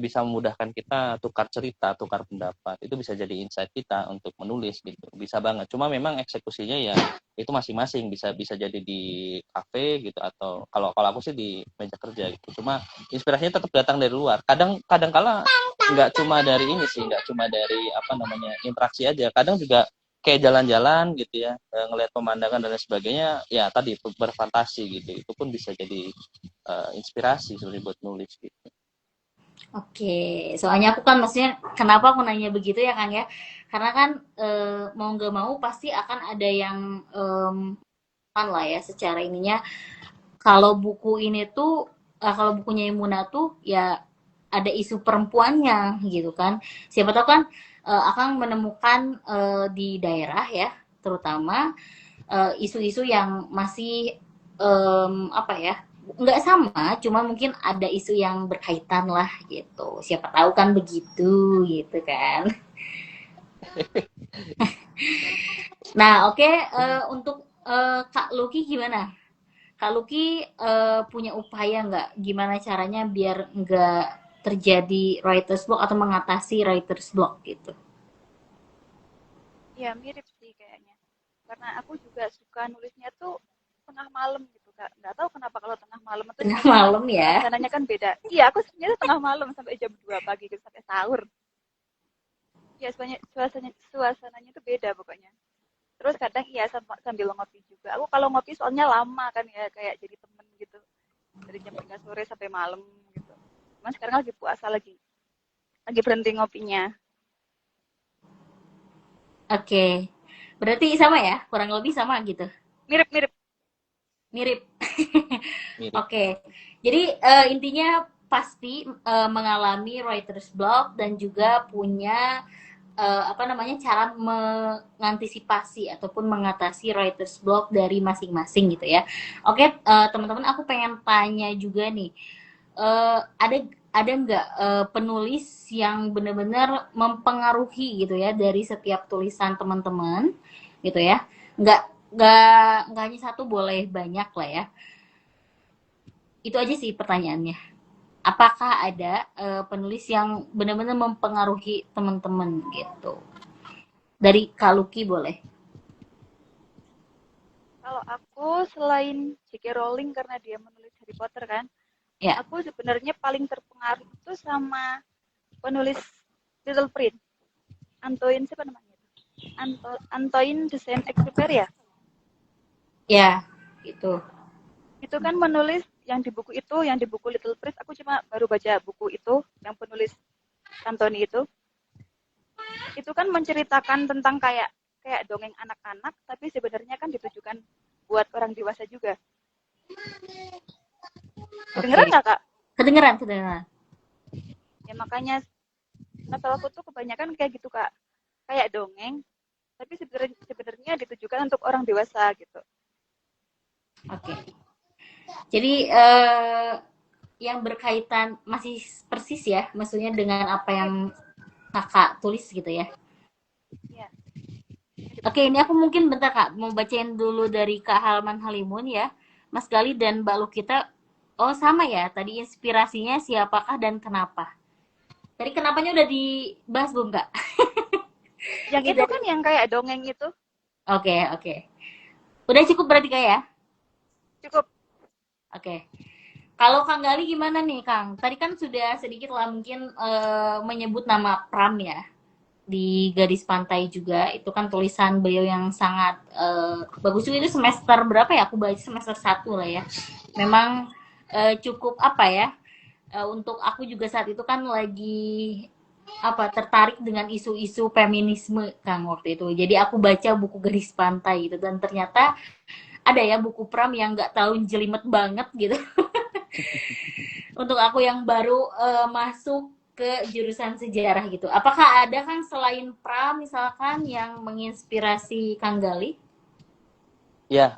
bisa memudahkan kita tukar cerita, tukar pendapat, itu bisa jadi insight kita untuk menulis gitu, bisa banget. Cuma memang eksekusinya ya itu masing-masing, bisa bisa jadi di kafe gitu, atau kalau kalau aku sih di meja kerja gitu. Cuma inspirasinya tetap datang dari luar. Kadang kala nggak cuma dari ini sih, nggak cuma dari apa namanya, interaksi aja. Kadang juga kayak jalan-jalan gitu ya, ngelihat pemandangan dan lain sebagainya, ya tadi berfantasi gitu, itu pun bisa jadi inspirasi sebenarnya buat nulis gitu.
Oke, soalnya aku kan maksudnya kenapa aku nanya begitu ya Kang ya? Karena kan mau nggak mau pasti akan ada yang kan lah ya secara ininya. Kalau buku ini tuh, kalau bukunya Imuna tuh ya ada isu perempuannya gitu kan. Siapa tahu kan akan menemukan di daerah ya, terutama isu-isu yang masih apa ya, nggak sama, cuma mungkin ada isu yang berkaitan lah gitu. Siapa tahu kan begitu gitu kan. Nah, oke, untuk Kak Luki gimana? Kak Luki punya upaya nggak? Gimana caranya biar nggak terjadi writer's block atau mengatasi writer's block gitu?
Ya mirip sih kayaknya. Karena aku juga suka nulisnya tuh tengah malam gitu Kak. Nggak tahu kenapa kalau tengah malam itu
Tengah malam ya.
suasananya kan beda. Iya, aku sebenarnya tengah malam sampai jam 2 pagi gitu, sampai sahur. Ya, suasananya itu beda pokoknya. Terus kadang iya sambil ngopi juga. Aku kalau ngopi soalnya lama kan ya, kayak jadi temen gitu. Dari jam 3 sore sampai malam gitu. Cuman sekarang lagi puasa lagi. Lagi berhenti ngopinya.
Oke. Berarti sama ya? Kurang lebih sama gitu.
Mirip-mirip.
Mirip.
Mirip.
Oke. Jadi intinya pasti mengalami writer's block dan juga punya apa namanya, cara mengantisipasi ataupun mengatasi writer's block dari masing-masing gitu ya. Oke, teman-teman, aku pengen tanya juga nih, ada nggak penulis yang benar-benar mempengaruhi gitu ya dari setiap tulisan teman-teman gitu ya? Nggak nggak hanya satu, boleh banyak lah ya. Itu aja sih pertanyaannya. Apakah ada penulis yang benar-benar mempengaruhi teman-teman gitu? Dari Kak Luki boleh.
Kalau aku selain J.K. Rowling karena dia menulis Harry Potter kan,
Ya,
aku sebenarnya paling terpengaruh itu sama penulis Little Prince. Antoine siapa namanya? Antoine de Saint-Exupéry ya.
ya, itu.
Itu kan menulis yang di buku itu, yang di buku Little Prince, aku cuma baru baca buku itu, yang penulis Anthony itu kan menceritakan tentang kayak kayak dongeng anak-anak, tapi sebenarnya kan ditujukan buat orang dewasa juga. Kedengeran
Oke.
nggak, Kak?
Kedengeran, kedengeran.
Ya makanya novelku tuh kebanyakan kayak gitu, Kak. Kayak dongeng, tapi sebenarnya ditujukan untuk orang dewasa gitu.
Oke. Jadi yang berkaitan masih persis ya, maksudnya dengan apa yang kakak tulis gitu ya.
Iya.
Oke, ini aku mungkin bentar kak, mau bacain dulu dari Kak Halman Halimun ya. Mas Gali dan Mbak Lukita, oh sama ya, tadi inspirasinya siapakah dan kenapa. Tadi kenapanya udah dibahas belum kak?
Yang itu kan yang kayak dongeng itu.
Oke, oke. Udah cukup berarti kak ya?
Cukup.
Oke. Kalau Kang Gali gimana nih Kang? Tadi kan sudah sedikit lah mungkin menyebut nama Pram ya. Di Gadis Pantai juga itu kan tulisan beliau yang sangat bagus juga. Itu semester berapa ya, aku baca semester 1 lah ya. Memang cukup apa ya, untuk aku juga saat itu kan lagi apa tertarik dengan isu-isu feminisme Kang waktu itu, jadi aku baca buku Gadis Pantai itu dan ternyata ada ya buku Pram yang nggak terlalu jelimet banget gitu. Untuk aku yang baru masuk ke jurusan sejarah gitu. Apakah ada Kang selain Pram misalkan yang menginspirasi Kang Gali?
Ya,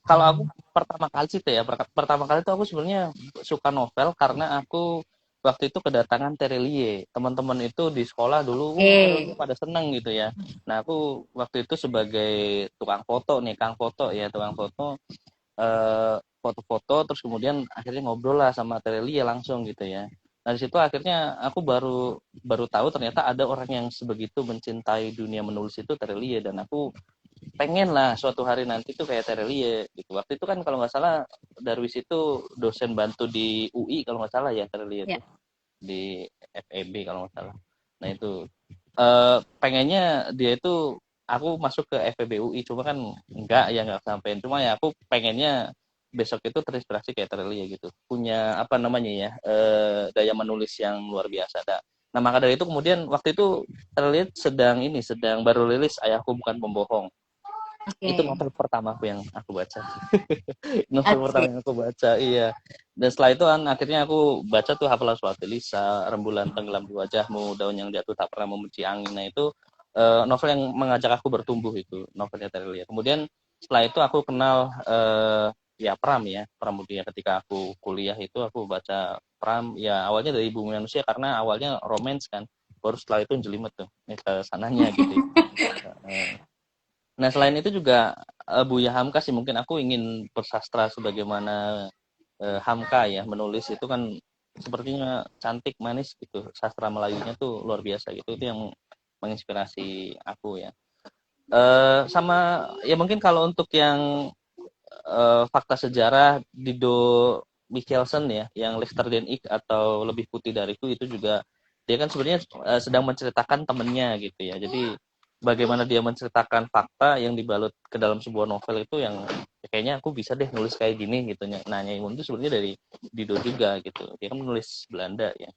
kalau aku pertama kali sih tuh ya, pertama kali tuh aku sebenarnya suka novel karena aku waktu itu kedatangan Terelie. Teman-teman itu di sekolah dulu, Terelie pada seneng gitu ya. Nah, aku waktu itu sebagai tukang foto nih, Kang foto ya, tukang foto, foto-foto, terus kemudian akhirnya ngobrol lah sama Terelie langsung gitu ya. Nah, di situ akhirnya aku baru tahu ternyata ada orang yang sebegitu mencintai dunia menulis itu Terelie, dan aku pengen lah suatu hari nanti tuh kayak Terelie gitu. Waktu itu kan kalau nggak salah Darwis itu dosen bantu di UI kalau nggak salah ya, Terelie itu
Ya.
di FEB kalau nggak salah. Nah itu pengennya dia itu aku masuk ke FEB UI, cuma kan nggak sampein. Cuma ya aku pengennya besok itu terinspirasi kayak Terelie gitu, punya apa namanya ya, daya menulis yang luar biasa. Nah maka dari itu kemudian waktu itu Terelie sedang baru rilis Ayahku Bukan Pembohong. Itu
Oke.
novel pertama aku yang aku baca. Novel pertama
Oke.
yang aku baca, iya. Dan setelah itu kan akhirnya aku baca tuh Hafalan Suatu Lisa, Rembulan Tenggelam di Wajahmu, Daun yang Jatuh Tak Pernah Membenci Angin. Nah itu novel yang mengajak aku bertumbuh, itu novelnya Terelia. Kemudian setelah itu aku kenal ya Pram ya, Pramudia. Ketika aku kuliah itu aku baca Pram ya, awalnya dari Bumi Manusia karena awalnya romance kan, baru setelah itu jelimet tuh ke sananya gitu ya. Nah selain itu juga Buya Hamka sih, mungkin aku ingin bersastra sebagaimana Hamka ya, menulis itu kan sepertinya cantik manis gitu, sastra Melayunya tuh luar biasa gitu, itu yang menginspirasi aku ya. Sama ya mungkin kalau untuk yang fakta sejarah, Dido Michelson ya, yang Lester Den Ik atau Lebih Putih Dariku, itu juga dia kan sebenarnya sedang menceritakan temennya gitu ya. Jadi bagaimana dia menceritakan fakta yang dibalut ke dalam sebuah novel itu yang ya, kayaknya aku bisa deh nulis kayak gini gitu. Nah, Nyaimun itu sebenarnya dari Dido juga gitu. Dia kan menulis Belanda ya.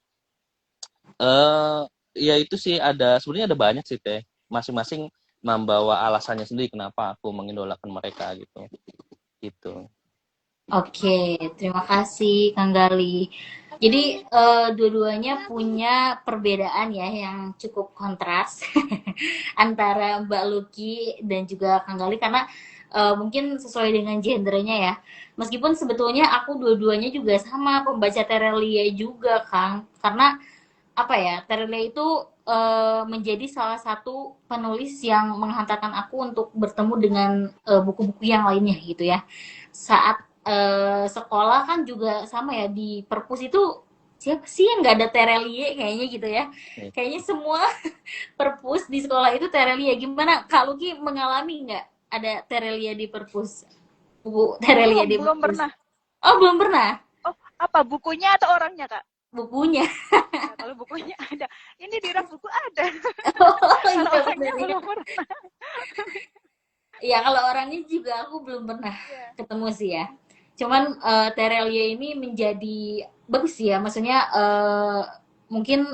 Ya itu sih, ada sebenarnya ada banyak sih teh. Masing-masing membawa alasannya sendiri kenapa aku mengidolakan mereka gitu. Gitu.
Oke, terima kasih Kang Gali. Jadi dua-duanya punya perbedaan ya yang cukup kontras antara Mbak Lucky dan juga Kang Gali karena mungkin sesuai dengan gendernya ya. Meskipun sebetulnya aku dua-duanya juga sama pembaca Terelia juga Kang, karena apa ya, Terelia itu menjadi salah satu penulis yang menghantarkan aku untuk bertemu dengan buku-buku yang lainnya gitu ya. Saat sekolah kan juga sama ya, di perpus itu siapa sih yang nggak ada Terelie kayaknya gitu ya. Kayaknya semua perpus di sekolah itu Terelie. Gimana Kak Luki, mengalami nggak ada Terelie di perpus? Buku Terelie
Belum,
di
belum
perpus?
pernah.
Oh belum pernah?
Oh, apa bukunya atau orangnya, Kak?
Bukunya.
Nah, kalau bukunya ada. Ini di rak buku ada.
Oh
Kalau
iya
orangnya
benar ya.
belum pernah.
Ya kalau orangnya juga aku belum pernah
Iya.
ketemu sih ya. Cuman Terelia ini menjadi bagus ya, maksudnya mungkin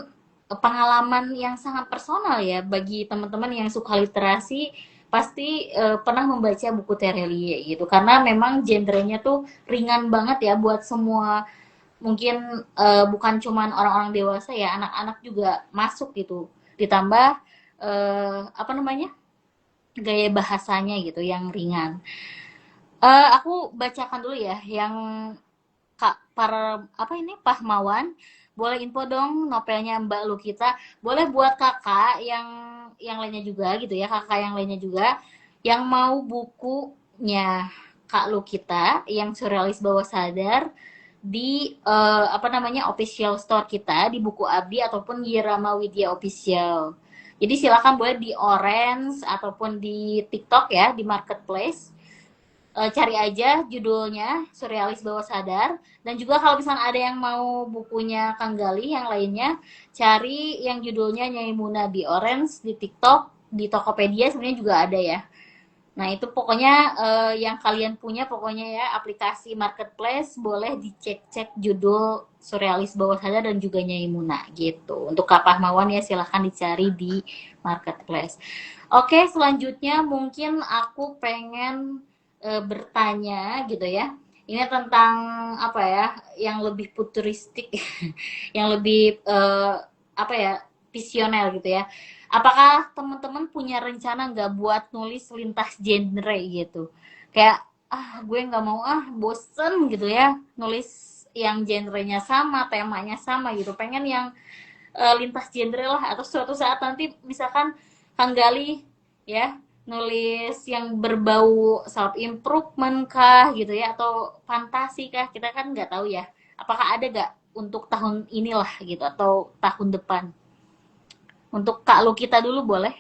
pengalaman yang sangat personal ya bagi teman-teman yang suka literasi pasti pernah membaca buku Terelia gitu karena memang genrenya tuh ringan banget ya buat semua mungkin bukan cuman orang-orang dewasa ya anak-anak juga masuk gitu ditambah apa namanya gaya bahasanya gitu yang ringan. Aku bacakan dulu ya yang Kak para apa ini Pahmawan, boleh info dong novelnya Mbak Lukita. Boleh buat kakak yang lainnya juga gitu ya, kakak yang lainnya juga yang mau bukunya Kak Lukita yang surrealis bawah sadar di apa namanya official store kita di Buku Abdi ataupun di Rama Widya Official. Jadi silakan boleh di Orange ataupun di TikTok ya di Marketplace. Cari aja judulnya Surrealis Bawah Sadar dan juga kalau misalnya ada yang mau bukunya Kang Gali yang lainnya cari yang judulnya Nyai Muna di Orange di TikTok di Tokopedia sebenarnya juga ada ya. Nah itu pokoknya yang kalian punya pokoknya ya aplikasi marketplace boleh dicek-cek judul Surrealis Bawah Sadar dan juga Nyai Muna gitu. Untuk Kak Pahmawan ya silahkan dicari di marketplace. Oke selanjutnya mungkin aku pengen bertanya gitu ya. Ini tentang apa ya yang lebih futuristik, yang lebih apa ya visioner gitu ya. Apakah teman-teman punya rencana nggak buat nulis lintas genre gitu? Kayak gue nggak mau bosen gitu ya nulis yang genrenya sama, temanya sama gitu. Pengen yang lintas genre lah atau suatu saat nanti misalkan Kang Gali ya nulis yang berbau self improvement kah gitu ya atau fantasi kah kita kan nggak tahu ya apakah ada nggak untuk tahun inilah gitu atau tahun depan untuk Kak Lu kita dulu boleh.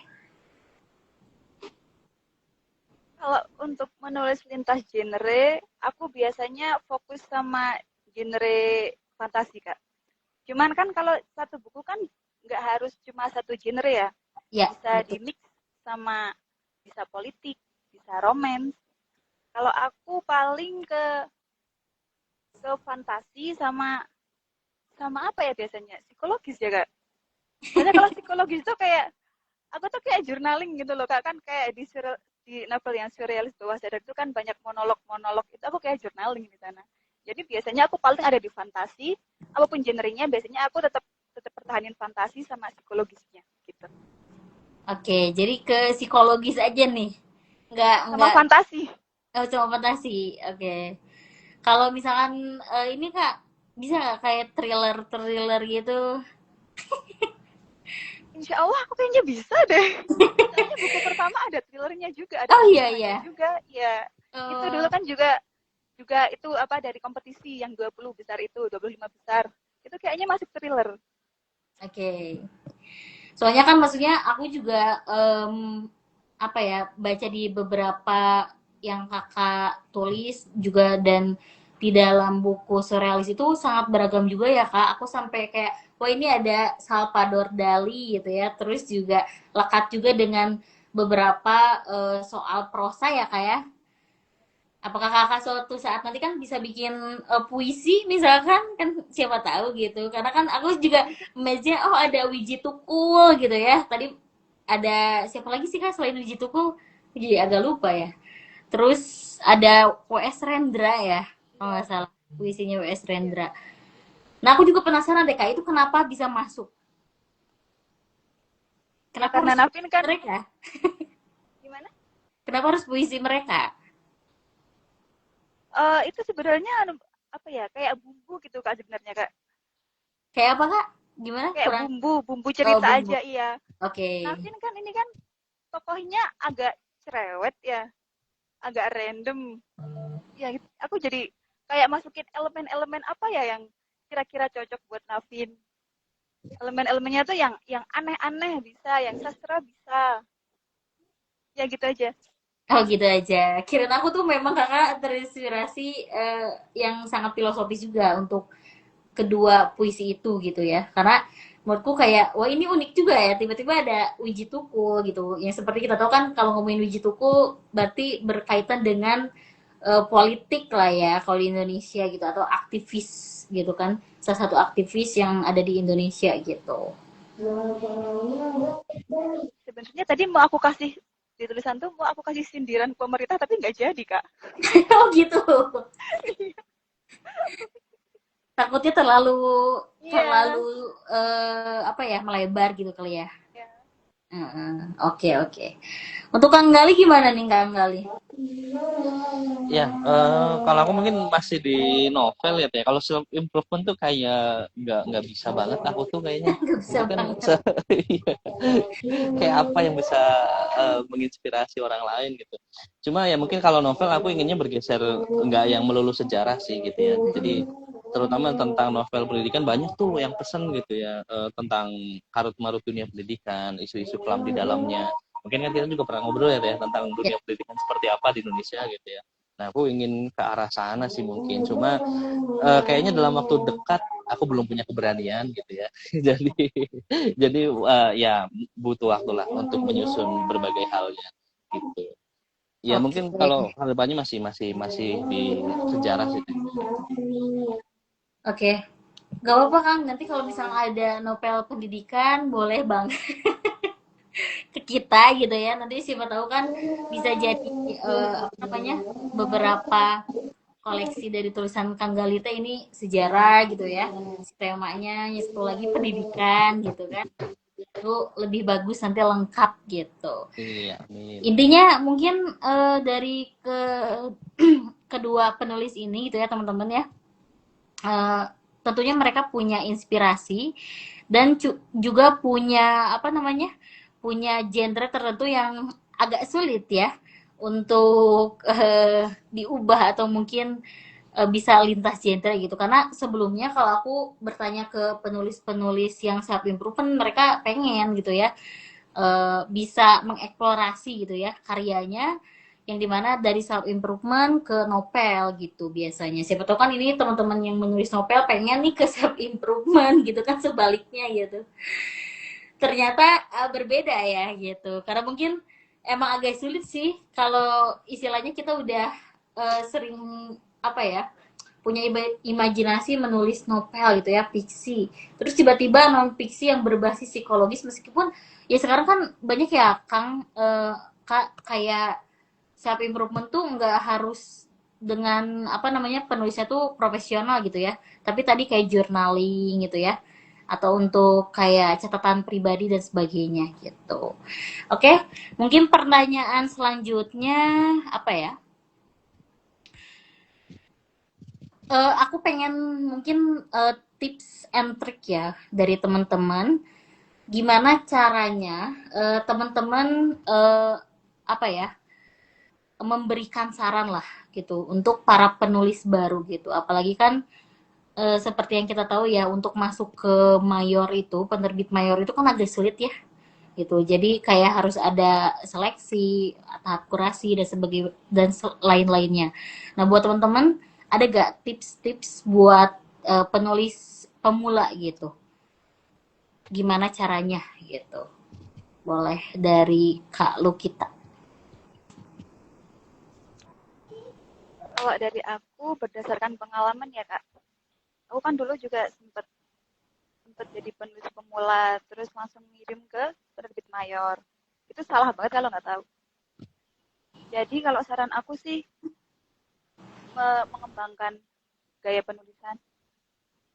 Kalau untuk menulis lintas genre, aku biasanya fokus sama genre fantasi, Kak. Cuman kan kalau satu buku kan nggak harus cuma satu genre ya.
Ya
Bisa
betul.
di-mix sama bisa politik, bisa romance. Kalau aku paling ke fantasi sama sama apa ya biasanya? Psikologis ya, Kak. Soalnya kalau psikologis itu kayak aku tuh kayak journaling gitu loh, Kak. Kan kayak di novel yang surrealis bawah sadar itu kan banyak monolog-monolog itu aku kayak journaling di sana. Jadi biasanya aku paling ada di fantasi, apapun genrenya biasanya aku tetap tetap pertahanin fantasi sama psikologisnya gitu.
Oke jadi ke psikologis aja nih
Sama
nggak
fantasi.
cuma fantasi oke kalau misalkan ini Kak bisa nggak kayak thriller thriller gitu.
Insya Allah aku kayaknya bisa deh. Soalnya buku pertama ada thrillernya juga, ada
Oh iya
pembunuhannya
iya.
juga. Ya, itu dulu
Oh,
kan juga juga itu apa dari kompetisi yang 20 besar itu, 25 besar. Itu kayaknya masuk thriller.
oke. Soalnya kan maksudnya aku juga apa ya baca di beberapa yang kakak tulis juga dan di dalam buku surrealis itu sangat beragam juga ya kak. Aku sampai kayak wah ini ada Salvador Dali gitu ya. Terus juga lekat juga dengan beberapa soal prosa ya kak ya. Apakah kakak suatu saat nanti kan bisa bikin puisi misalkan kan siapa tahu gitu karena kan aku juga meja oh ada Wiji Tukul gitu ya tadi ada siapa lagi sih kak selain Wiji Tukul jadi agak lupa ya terus ada WS Rendra ya kalau nggak
Iya.
salah puisinya WS Rendra nah aku juga penasaran deh kak itu kenapa bisa masuk
Ya
kenapa
karena
harus
Navin kan
mereka
gimana?
kenapa harus puisi mereka
Itu sebenarnya apa ya? Kayak bumbu gitu Kak sebenarnya Kak.
kayak apa kak gimana
Kayak
kurang
bumbu
oh
cerita
bumbu
aja iya.
oke
Navin kan ini kan tokohnya agak cerewet ya, agak random. Ya aku jadi kayak masukin elemen-elemen apa ya yang kira-kira cocok buat Navin. Elemen-elemennya tuh yang aneh-aneh bisa, yang sastra bisa. Ya gitu aja.
Oh gitu aja. Kirain aku tuh memang kakak terinspirasi yang sangat filosofis juga untuk kedua puisi itu gitu ya. Karena menurutku kayak wah ini unik juga ya. Tiba-tiba ada Wiji Tukul gitu. Yang seperti kita tahu kan kalau ngomongin Wiji Tukul berarti berkaitan dengan politik lah ya kalau di Indonesia gitu, atau aktivis gitu kan, salah satu aktivis yang ada di Indonesia gitu.
Sebenarnya tadi mau aku kasih di tulisan tuh mau aku kasih sindiran pemerintah tapi nggak jadi kak.
Oh gitu. Takutnya terlalu
Iya.
terlalu apa ya, melebar gitu kali ya.
Ya.
Oke oke. Untuk Kang Gali gimana nih Kang Gali?
Ya, kalau aku mungkin masih di novel ya, Teh. Kalau self improvement tuh kayak nggak bisa banget aku tuh kayaknya.
Gak bisa
Itu kan
banget.
iya, kayak apa yang bisa menginspirasi orang lain gitu. Cuma ya mungkin kalau novel aku inginnya bergeser nggak yang melulu sejarah sih gitu ya. Jadi terutama tentang novel pendidikan banyak tuh yang pesen gitu ya, tentang karut marut dunia pendidikan, isu-isu kelam di dalamnya. Mungkin kan kita juga pernah ngobrol ya Teh, tentang
Ya.
dunia pendidikan seperti apa di Indonesia gitu ya. Nah, aku ingin ke arah sana sih mungkin. Cuma kayaknya dalam waktu dekat aku belum punya keberanian gitu ya. jadi ya butuh waktu lah untuk menyusun berbagai halnya gitu. Ya
Oke.
mungkin kalau harapannya masih di sejarah sih.
Oke. Gak apa-apa Kang, nanti kalau misalnya ada novel pendidikan boleh bang ke kita gitu ya. Nanti siapa tahu kan bisa jadi apa namanya, beberapa koleksi dari tulisan Kang Galita ini sejarah gitu ya. Si temanya yang satu lagi pendidikan gitu kan. Itu lebih bagus nanti lengkap gitu.
Iya, amin.
Intinya mungkin dari kedua penulis ini gitu ya teman-teman ya. Eh, tentunya mereka punya inspirasi dan juga punya apa namanya, punya genre tertentu yang agak sulit ya untuk diubah atau mungkin bisa lintas genre gitu, karena sebelumnya kalau aku bertanya ke penulis-penulis yang self improvement, mereka pengen gitu ya bisa mengeksplorasi gitu ya karyanya, yang dimana dari self improvement ke novel gitu biasanya. Siapa tahu kan ini teman-teman yang menulis novel pengen nih ke self improvement gitu kan, sebaliknya gitu. Ternyata berbeda ya gitu. Karena mungkin emang agak sulit sih kalau istilahnya kita udah sering apa ya, punya imajinasi menulis novel gitu ya, fiksi. Terus tiba-tiba non fiksi yang berbasis psikologis, meskipun ya sekarang kan banyak ya Kang, kayak self improvement tuh nggak harus dengan apa namanya penulisnya tuh profesional gitu ya. Tapi tadi kayak journaling gitu ya, atau untuk kayak catatan pribadi dan sebagainya gitu. Oke, mungkin pertanyaan selanjutnya apa ya? Aku pengen mungkin tips and trick ya dari teman-teman. Gimana caranya teman-teman apa ya, memberikan saran lah gitu untuk para penulis baru gitu. Apalagi kan seperti yang kita tahu ya, untuk masuk ke mayor itu, penerbit mayor itu kan agak sulit ya gitu. Jadi kayak harus ada seleksi, tahap kurasi dan sebagainya dan lain-lainnya. Nah, buat teman-teman ada gak tips-tips buat penulis pemula gitu? Gimana caranya gitu? Boleh dari Kak Lukita.
Kalau dari aku berdasarkan pengalaman ya kak, aku kan dulu juga sempat sempat jadi penulis pemula terus langsung ngirim ke penerbit mayor. Itu salah banget kalau nggak tahu. Jadi kalau saran aku sih mengembangkan gaya penulisan,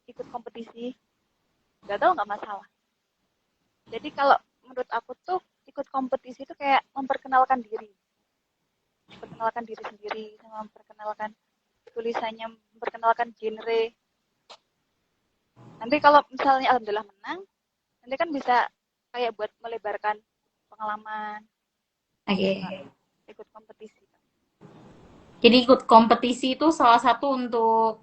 ikut kompetisi, nggak tahu nggak masalah. Jadi kalau menurut aku tuh ikut kompetisi itu kayak memperkenalkan diri sendiri, sama memperkenalkan tulisannya, memperkenalkan genre. Nanti kalau misalnya alhamdulillah menang, nanti kan bisa kayak buat melebarkan pengalaman.
Oke.
Gitu, Kak.
Okay.
Ikut kompetisi.
Jadi ikut kompetisi itu salah satu untuk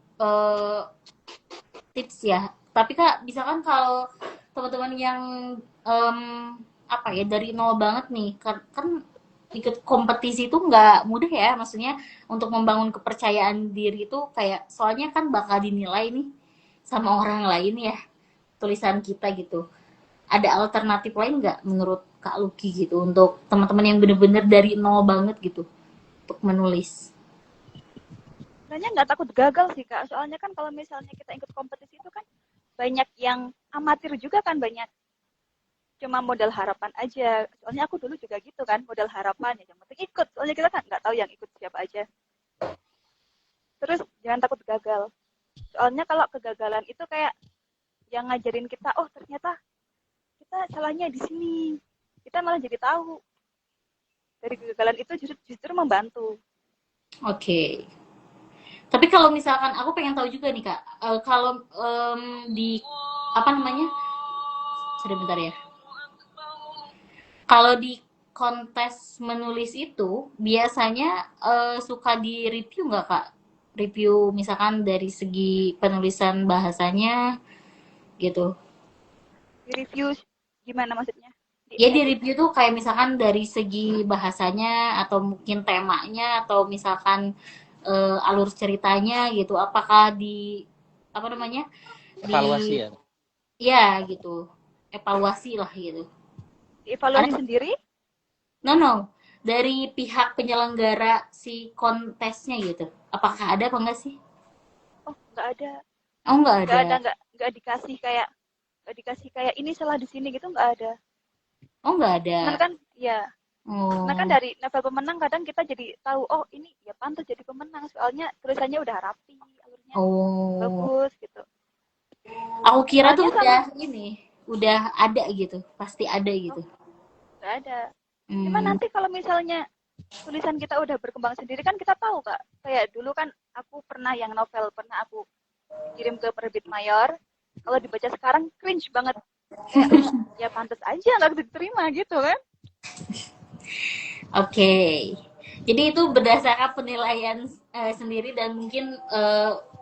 tips ya. Tapi Kak, misalkan kalau teman-teman yang em, apa ya, dari nol banget nih, kan ikut kompetisi itu nggak mudah ya, maksudnya untuk membangun kepercayaan diri itu kayak, soalnya kan bakal dinilai nih sama orang lain ya tulisan kita gitu. Ada alternatif lain nggak menurut Kak Luki gitu untuk teman-teman yang bener-bener dari nol banget gitu untuk menulis?
sebenarnya nggak takut gagal sih Kak. Soalnya kan kalau misalnya kita ikut kompetisi itu kan banyak yang amatir juga kan, banyak cuma modal harapan aja. Soalnya aku dulu juga gitu kan, modal harapan ya. Yang penting ikut. Soalnya kita kan nggak tahu yang ikut siapa aja. Terus jangan takut gagal. Soalnya kalau kegagalan itu kayak yang ngajarin kita, oh ternyata kita salahnya di sini. Kita malah jadi tahu. Dari kegagalan itu justru membantu.
Oke. Tapi kalau misalkan aku pengen tahu juga nih Kak, kalau di apa namanya? Sebentar ya. Kalau di kontes menulis itu biasanya suka di review nggak Kak? Review misalkan dari segi penulisan bahasanya gitu.
Di review gimana maksudnya? Di
Ya di
edit.
review tuh kayak misalkan dari segi bahasanya atau mungkin temanya atau misalkan alur ceritanya gitu. Apakah di apa namanya?
Evaluasi
Di
ya.
ya gitu. Evaluasi lah gitu. Ada
Dievaluasi sendiri?
no no dari pihak penyelenggara si kontesnya gitu. Apakah ada apa enggak sih?
Oh, nggak ada.
Oh nggak
Nggak
ada.
ada, nggak dikasih kayak ini salah di sini gitu, nggak ada.
Oh nggak ada.
Cuman kan ya, karena kan
Oh
dari novel pemenang kadang kita jadi tahu, oh ini ya pantas jadi pemenang soalnya tulisannya udah rapi, alurnya
oh.
bagus gitu.
Aku kira tuh
Soalnya
udah
sama,
ini, udah ada gitu, pasti ada
oh
gitu.
nggak ada. Cuma
Hmm.
nanti kalau misalnya tulisan kita udah berkembang sendiri kan kita tahu Kak. Kayak dulu kan aku pernah yang novel pernah aku kirim ke penerbit mayor. Kalau dibaca sekarang cringe banget. Kayak ya pantas aja nggak diterima gitu kan.
Oke. Jadi itu berdasarkan penilaian sendiri dan mungkin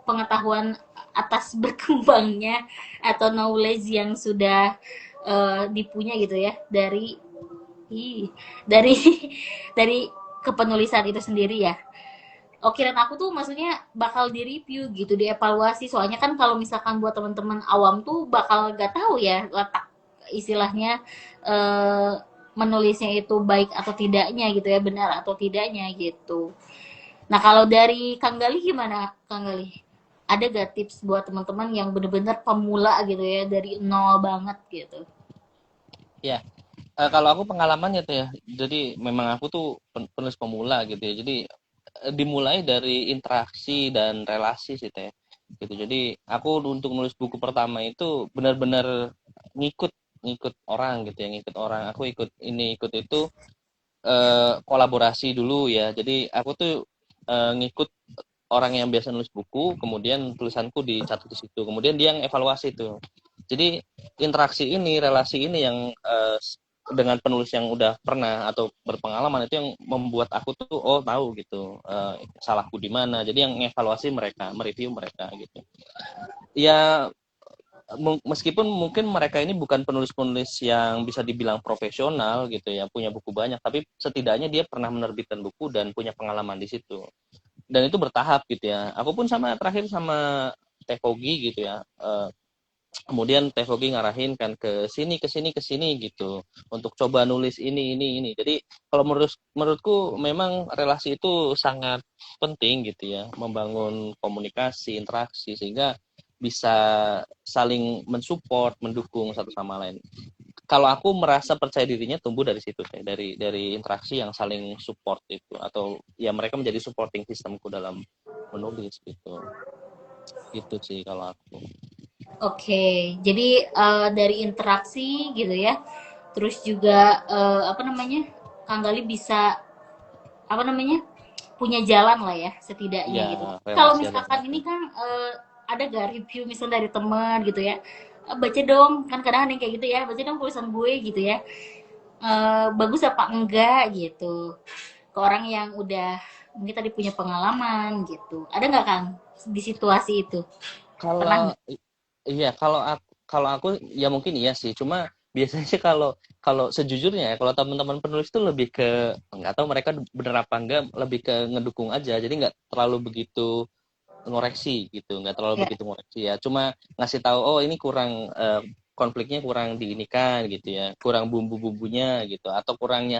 pengetahuan atas berkembangnya atau knowledge yang sudah dipunya gitu ya dari dari dari kepenulisan itu sendiri ya. Oke, dan aku tuh maksudnya bakal di-review gitu, dievaluasi. Soalnya kan kalau misalkan buat teman-teman awam tuh bakal gak tahu ya letak istilahnya eh, menulisnya itu baik atau tidaknya gitu ya, benar atau tidaknya gitu. Nah, kalau dari Kang Gali gimana, Kang Gali? Ada gak tips buat teman-teman yang bener-bener pemula gitu ya, dari nol banget gitu?
Ya, kalau aku pengalamannya tuh ya, jadi memang aku tuh penulis pemula gitu ya. Jadi dimulai dari interaksi dan relasi sih teh. Gitu. Jadi aku untuk nulis buku pertama itu benar-benar ngikut ngikut orang gitu ya, ngikut orang. Aku ikut ini ikut itu kolaborasi dulu ya. Jadi aku tuh ngikut orang yang biasa nulis buku, kemudian tulisanku dicatat di situ. Kemudian dia yang evaluasi itu. Jadi interaksi ini, relasi ini yang dengan penulis yang udah pernah atau berpengalaman itu yang membuat aku tuh oh tahu gitu salahku di mana. Jadi yang evaluasi mereka, mereview mereka gitu. Ya meskipun mungkin mereka ini bukan penulis-penulis yang bisa dibilang profesional gitu ya, punya buku banyak, tapi setidaknya dia pernah menerbitkan buku dan punya pengalaman di situ. Dan itu bertahap gitu ya. Aku pun sama terakhir sama Tekogi gitu ya. Kemudian Tekogi ngarahin kan ke sini ke sini ke sini gitu untuk coba nulis ini. Jadi kalau menurutku memang relasi itu sangat penting gitu ya, membangun komunikasi, interaksi sehingga bisa saling mensupport, mendukung satu sama lain. Kalau aku merasa percaya dirinya tumbuh dari situ ya, dari interaksi yang saling support itu atau ya mereka menjadi supporting sistemku dalam menulis gitu. Gitu sih kalau aku.
Oke, jadi dari interaksi gitu ya, terus juga apa namanya, Kang Gali bisa apa namanya punya jalan lah ya setidaknya
Ya,
gitu. Kalau
relasi ada
misalkan
relasi.
ini kan ada gak review misalnya dari teman gitu ya, baca dong kan kadang ada yang kayak gitu ya, baca dong tulisan gue gitu ya, bagus apa enggak gitu ke orang yang udah mungkin tadi punya pengalaman gitu. Ada nggak Kang di situasi itu? Pernah
Kalau
nggak?
iya kalau aku ya mungkin iya sih. Cuma biasanya sih kalau kalau sejujurnya ya kalau teman-teman penulis tuh lebih ke nggak tahu mereka bener apa enggak lebih ke ngedukung aja. Jadi nggak terlalu begitu ngoreksi gitu, nggak terlalu
Ya.
begitu ngoreksi ya. Cuma ngasih tahu oh ini kurang konfliknya kurang diinikan gitu ya, kurang bumbu-bumbunya gitu atau kurang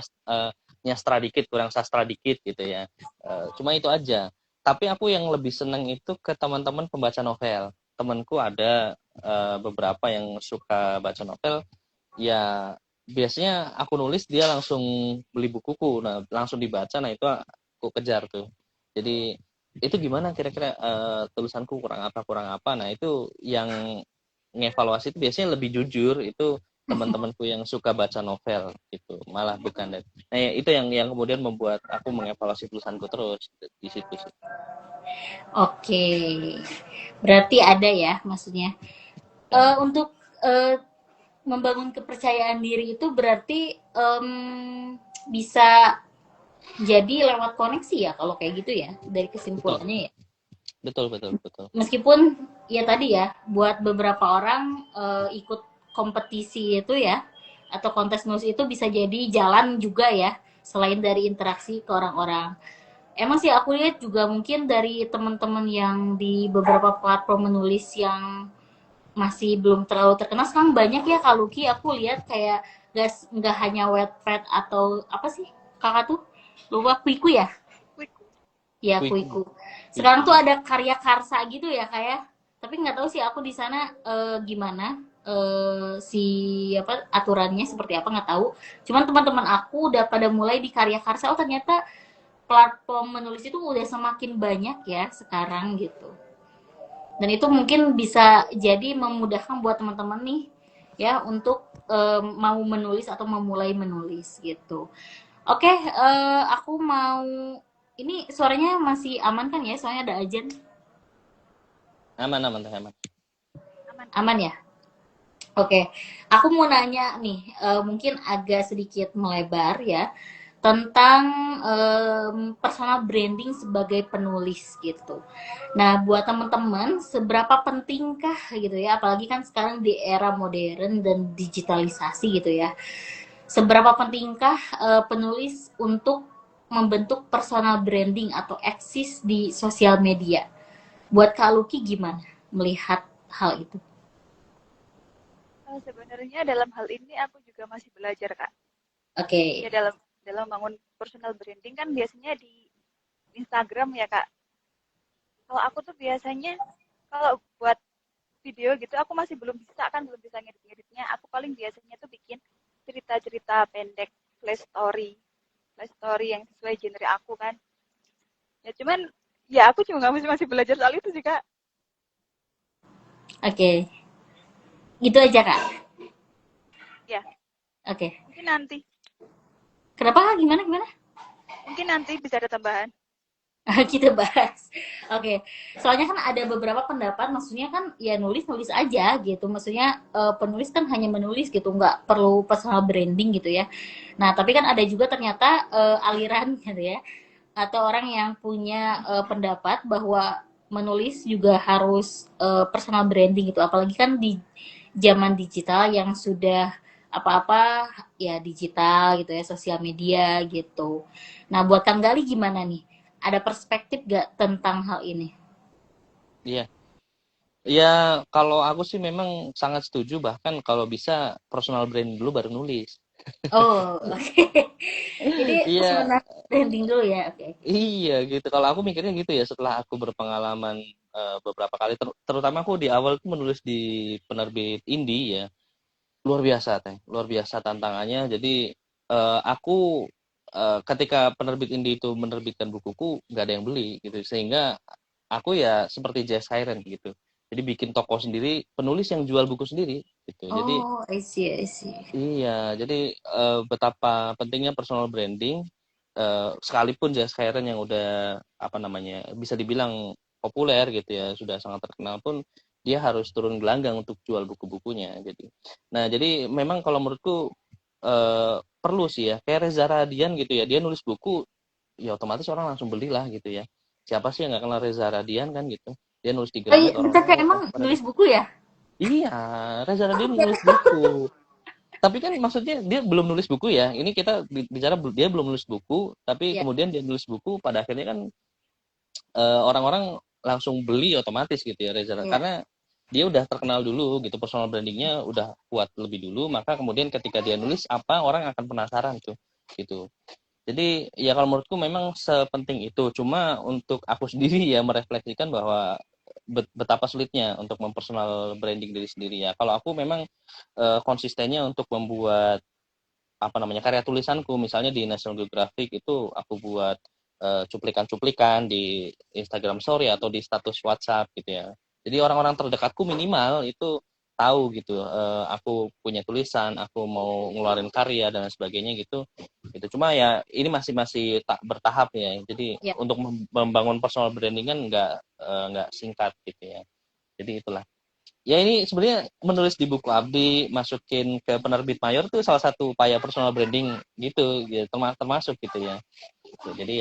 nyastra dikit, kurang sastra dikit gitu ya. Cuma itu aja. tapi aku yang lebih seneng itu ke teman-teman pembaca novel. Temanku ada beberapa yang suka baca novel, ya biasanya aku nulis dia langsung beli bukuku, nah langsung dibaca, nah itu aku kejar tuh. Jadi itu gimana kira-kira tulisanku kurang apa, nah itu yang ngevaluasi itu biasanya lebih jujur itu teman-temanku yang suka baca novel gitu, malah bukan deh. Nah ya, itu yang kemudian membuat aku mengevaluasi tulisanku terus di situ sih.
Oke, berarti ada ya maksudnya. Untuk eh, membangun kepercayaan diri itu berarti bisa jadi lewat koneksi ya kalau kayak gitu ya dari
Betul,
kesimpulannya ya.
betul, betul, betul.
Meskipun ya tadi ya buat beberapa orang ikut kompetisi itu ya atau kontes nulis itu bisa jadi jalan juga ya selain dari interaksi ke orang-orang. Emang sih aku lihat juga mungkin dari teman-teman yang di beberapa platform menulis yang masih belum terlalu terkenal sekarang banyak ya Kak Luki, aku lihat kayak nggak hanya Wattpad atau apa sih kakak tuh lupa Kuiku ya.
Quick.
Ya
Kuiku,
Kuiku sekarang tuh
kuiku.
ada karya karsa gitu ya kayak, tapi nggak tahu sih aku di sana gimana si apa aturannya seperti apa nggak tahu, cuman teman-teman aku udah pada mulai di karya karsa, oh ternyata platform menulis itu udah semakin banyak ya sekarang gitu. Dan itu mungkin bisa jadi memudahkan buat teman-teman nih ya untuk mau menulis atau memulai menulis gitu. Oke, aku mau ini suaranya masih aman kan ya? Soalnya ada ajan.
Aman, aman, aman.
Aman.
Aman ya? Oke. Aku mau nanya nih, mungkin agak sedikit melebar ya tentang personal branding sebagai penulis gitu. Nah, buat teman-teman, seberapa pentingkah gitu ya, apalagi kan sekarang di era modern dan digitalisasi gitu ya. Seberapa pentingkah penulis untuk membentuk personal branding atau eksis di sosial media? Buat Kak Luki gimana melihat hal itu?
Sebenarnya dalam hal ini aku juga masih belajar, Kak.
Oke.
Ya dalam bangun personal branding kan biasanya di Instagram ya, Kak. Kalau aku tuh biasanya kalau buat video gitu aku masih belum bisa ngedit-ngeditnya. Aku paling biasanya tuh bikin cerita-cerita pendek, flash story yang sesuai genre aku kan. Ya cuman ya aku juga masih masih belajar soal itu sih, Kak.
Oke. Gitu aja Kak.
Ya,
Oke.
mungkin nanti
Kenapa? Gimana gimana?
mungkin nanti bisa ada tambahan.
Kita bahas. Oke, soalnya kan ada beberapa pendapat, maksudnya kan ya nulis-nulis aja gitu. Maksudnya penulis kan hanya menulis gitu, nggak perlu personal branding gitu ya. Nah, tapi kan ada juga ternyata aliran gitu ya, atau orang yang punya pendapat bahwa menulis juga harus personal branding gitu. Apalagi kan di zaman digital yang sudah apa-apa ya digital gitu ya, sosial media gitu. Nah, buat Kang Gali gimana nih? Ada perspektif gak tentang hal ini?
Iya. Ya, kalau aku sih memang sangat setuju, bahkan kalau bisa personal brand dulu baru nulis.
Oh, oke. Okay. Jadi
Iya,
sebenarnya branding dulu ya, oke. Okay.
iya gitu. Kalau aku mikirnya gitu ya, setelah aku berpengalaman beberapa kali, terutama aku di awal tuh menulis di penerbit indie ya, luar biasa teh, luar biasa tantangannya. Jadi aku ketika penerbit indie itu menerbitkan bukuku, nggak ada yang beli gitu, sehingga aku ya seperti Jazz Siren gitu. Jadi bikin toko sendiri, penulis yang jual buku sendiri gitu. Jadi
Oh, I see, I see.
iya, jadi betapa pentingnya personal branding, sekalipun Jazz Siren yang udah apa namanya bisa dibilang populer gitu ya, sudah sangat terkenal pun dia harus turun gelanggang untuk jual buku-bukunya. Jadi memang kalau menurutku perlu sih ya, kayak Reza Radian gitu ya, dia nulis buku, ya otomatis orang langsung belilah gitu ya. Siapa sih yang nggak kenal Reza Radian kan gitu? Dia nulis di
Oh iya,
Gramet, orang
Cak,
oh
emang
pasti pada
nulis buku ya?
iya, Reza Radian nulis buku. Tapi kan maksudnya dia belum nulis buku ya. Ini kita bicara dia belum nulis buku, tapi
Ya.
kemudian dia nulis buku, pada akhirnya kan orang-orang langsung beli otomatis gitu ya Reza.
Ya.
Karena dia udah terkenal dulu gitu, personal brandingnya udah kuat lebih dulu, maka kemudian ketika dia nulis apa orang akan penasaran tuh gitu. Jadi ya kalau menurutku memang sepenting itu. Cuma untuk aku sendiri ya merefleksikan bahwa betapa sulitnya untuk mempersonal branding diri sendiri ya. Kalau aku memang konsistennya untuk membuat apa namanya karya tulisanku, misalnya di National Geographic itu aku buat cuplikan-cuplikan di Instagram Story atau di status WhatsApp gitu ya. Jadi orang-orang terdekatku minimal itu tahu gitu, aku punya tulisan, aku mau ngeluarin karya dan sebagainya gitu. Itu cuma ya ini masih masih tak bertahap ya. Jadi
Ya.
untuk membangun personal branding kan nggak singkat gitu ya. Jadi itulah. Ya ini sebenarnya menulis di buku Abdi, masukin ke penerbit mayor tuh salah satu upaya personal branding gitu, gitu termasuk gitu ya. Gitu. Jadi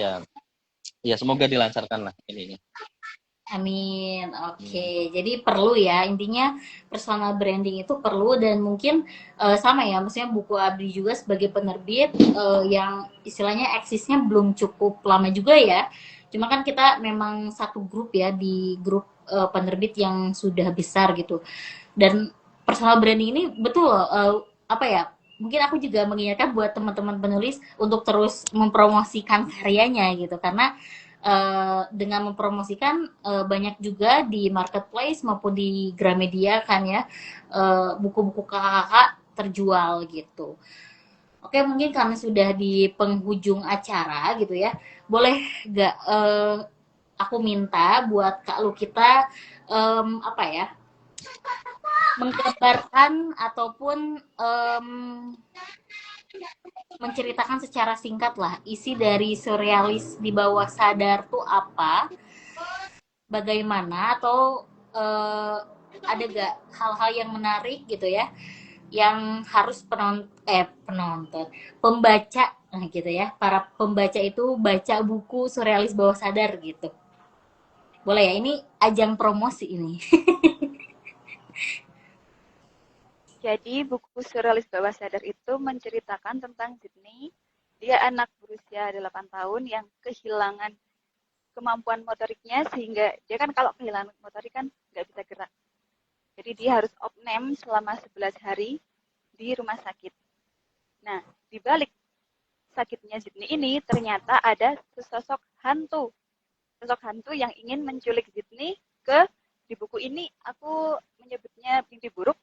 ya semoga dilancarkan lah ini.
Amin. Oke. Jadi perlu ya, intinya personal branding itu perlu dan mungkin sama ya, maksudnya buku Abdi juga sebagai penerbit yang istilahnya eksisnya belum cukup lama juga ya. Cuma kan kita memang satu grup ya di grup penerbit yang sudah besar gitu. Dan personal branding ini betul apa ya? Mungkin aku juga mengingatkan buat teman-teman penulis untuk terus mempromosikan karyanya gitu karena dengan mempromosikan banyak juga di marketplace maupun di Gramedia kan ya buku-buku kakak-kakak terjual gitu. Oke, mungkin kami sudah di penghujung acara gitu ya. Boleh gak aku minta buat Kak Lu kita apa ya menggambarkan ataupun menceritakan secara singkat lah isi dari surrealis di bawah sadar tuh apa, bagaimana atau ada gak hal-hal yang menarik gitu ya yang harus penonton pembaca gitu ya para pembaca itu baca buku surrealis bawah sadar gitu, boleh ya ini ajang promosi ini.
Jadi buku Surrealis Bawah Sadar itu menceritakan tentang Sydney. Dia anak berusia 8 tahun yang kehilangan kemampuan motoriknya sehingga dia kan kalau kehilangan motorik kan nggak bisa gerak. Jadi dia harus opname selama 11 hari di rumah sakit. Nah, di balik sakitnya Sydney ini ternyata ada sesosok hantu. Sosok hantu yang ingin menculik Sydney di buku ini aku menyebutnya mimpi buruk.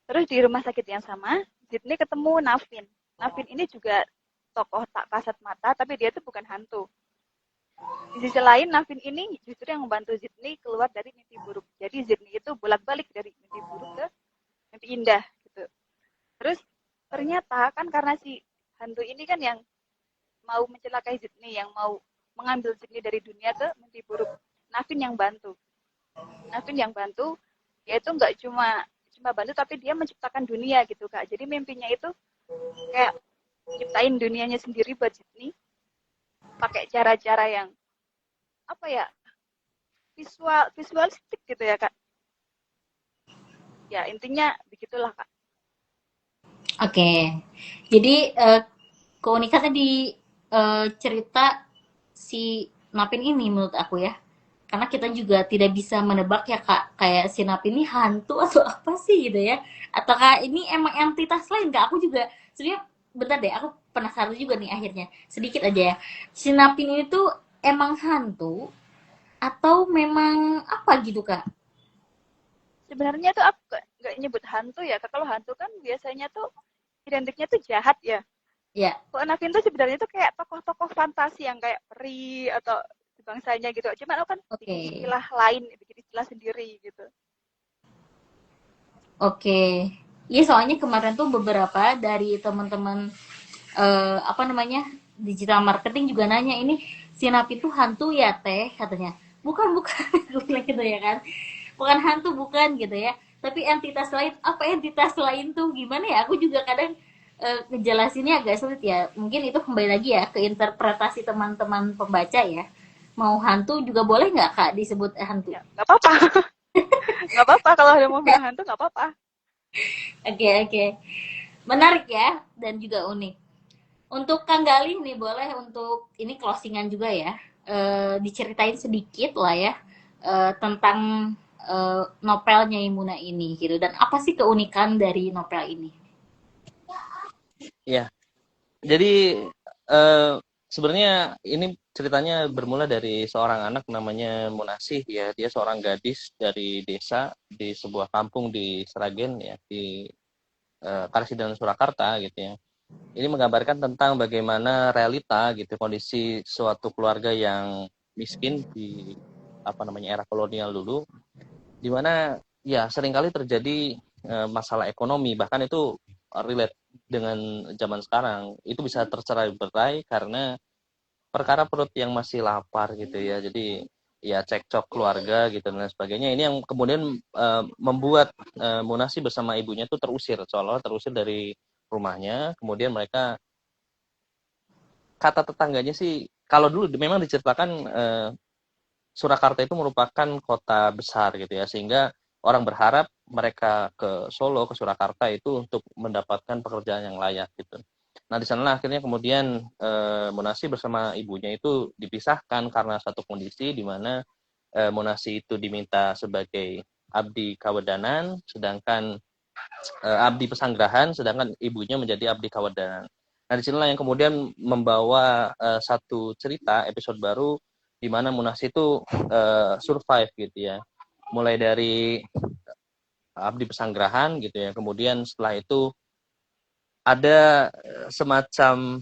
Terus di rumah sakit yang sama, Sydney ketemu Navin. Navin ini juga tokoh tak kasat mata, tapi dia tuh bukan hantu. Di sisi lain, Navin ini justru yang membantu Sydney keluar dari mimpi buruk. Jadi Sydney itu bolak-balik dari mimpi buruk ke mimpi indah gitu. Terus ternyata kan karena si hantu ini kan yang mau mencelakai Sydney, yang mau mengambil Sydney dari dunia ke mimpi buruk. Navin yang bantu. Navin yang bantu, dia itu nggak cuma bantu tapi dia menciptakan dunia gitu Kak. Jadi mimpinya itu kayak ciptain dunianya sendiri buat Sydney pakai cara-cara yang apa ya visualistik gitu ya Kak. Ya intinya begitulah Kak.
Oke, jadi keunikannya di cerita si Napin ini menurut aku ya, karena kita juga tidak bisa menebak ya kak, kayak si Napin ini hantu atau apa sih gitu ya, ataukah ini emang entitas lain kak? Aku juga sebenarnya bentar deh, aku penasaran juga nih akhirnya, sedikit aja ya, si Napin ini tuh emang hantu atau memang apa gitu kak?
Sebenarnya tuh aku nggak nyebut hantu ya Kak. Kalau hantu kan biasanya tuh identiknya tuh jahat ya.
Ya,
Kalau Navin tuh sebenarnya tuh kayak tokoh-tokoh fantasi yang kayak peri atau bangsanya gitu. Cuman aku kan bikin
oke.
istilah lain, bikin istilah sendiri gitu.
Oke. Iya, soalnya kemarin tuh beberapa dari teman-teman apa namanya? Digital marketing juga nanya ini si Napi tuh hantu ya, Teh, katanya. Bukan, bukan. Gue bilang gitu ya kan. Bukan hantu, bukan gitu ya. Tapi entitas lain, apa entitas lain tuh gimana ya? Aku juga kadang ngejelasinnya agak sulit ya. Mungkin itu kembali lagi ya ke interpretasi teman-teman pembaca ya. Mau hantu juga boleh nggak Kak disebut hantu?
Ya, nggak apa-apa. Nggak apa-apa kalau ada mau bilang hantu nggak apa-apa.
Oke, oke. Menarik ya dan juga unik. Untuk Kang Galih nih boleh untuk ini closingan juga ya. Diceritain sedikit lah ya tentang novelnya Imuna ini gitu dan apa sih keunikan dari novel ini?
Ya, jadi sebenarnya ini ceritanya bermula dari seorang anak namanya Munasih ya. Dia seorang gadis dari desa di sebuah kampung di Sragen ya, di Karasidenan Surakarta gitu ya. Ini menggambarkan tentang bagaimana realita gitu, kondisi suatu keluarga yang miskin di era kolonial dulu, di mana ya seringkali terjadi masalah ekonomi, bahkan itu relate dengan zaman sekarang. Itu bisa tercerai-berai karena perkara perut yang masih lapar gitu ya. Jadi ya cekcok keluarga gitu dan lain sebagainya. Ini yang kemudian membuat Munasi bersama ibunya itu terusir, seolah terusir dari rumahnya. Kemudian mereka, kata tetangganya sih, kalau dulu memang diceritakan Surakarta itu merupakan kota besar gitu ya, sehingga orang berharap mereka ke Solo, ke Surakarta itu untuk mendapatkan pekerjaan yang layak gitu. Nah, di sana akhirnya kemudian Munasi bersama ibunya itu dipisahkan karena satu kondisi di mana Munasi itu diminta sebagai abdi kawedanan, sedangkan abdi pesanggerahan, sedangkan ibunya menjadi abdi kawedanan. Nah, disinilah yang kemudian membawa satu cerita episode baru di mana Munas itu survive gitu ya. Mulai dari abdi pesanggerahan gitu ya. Kemudian setelah itu ada semacam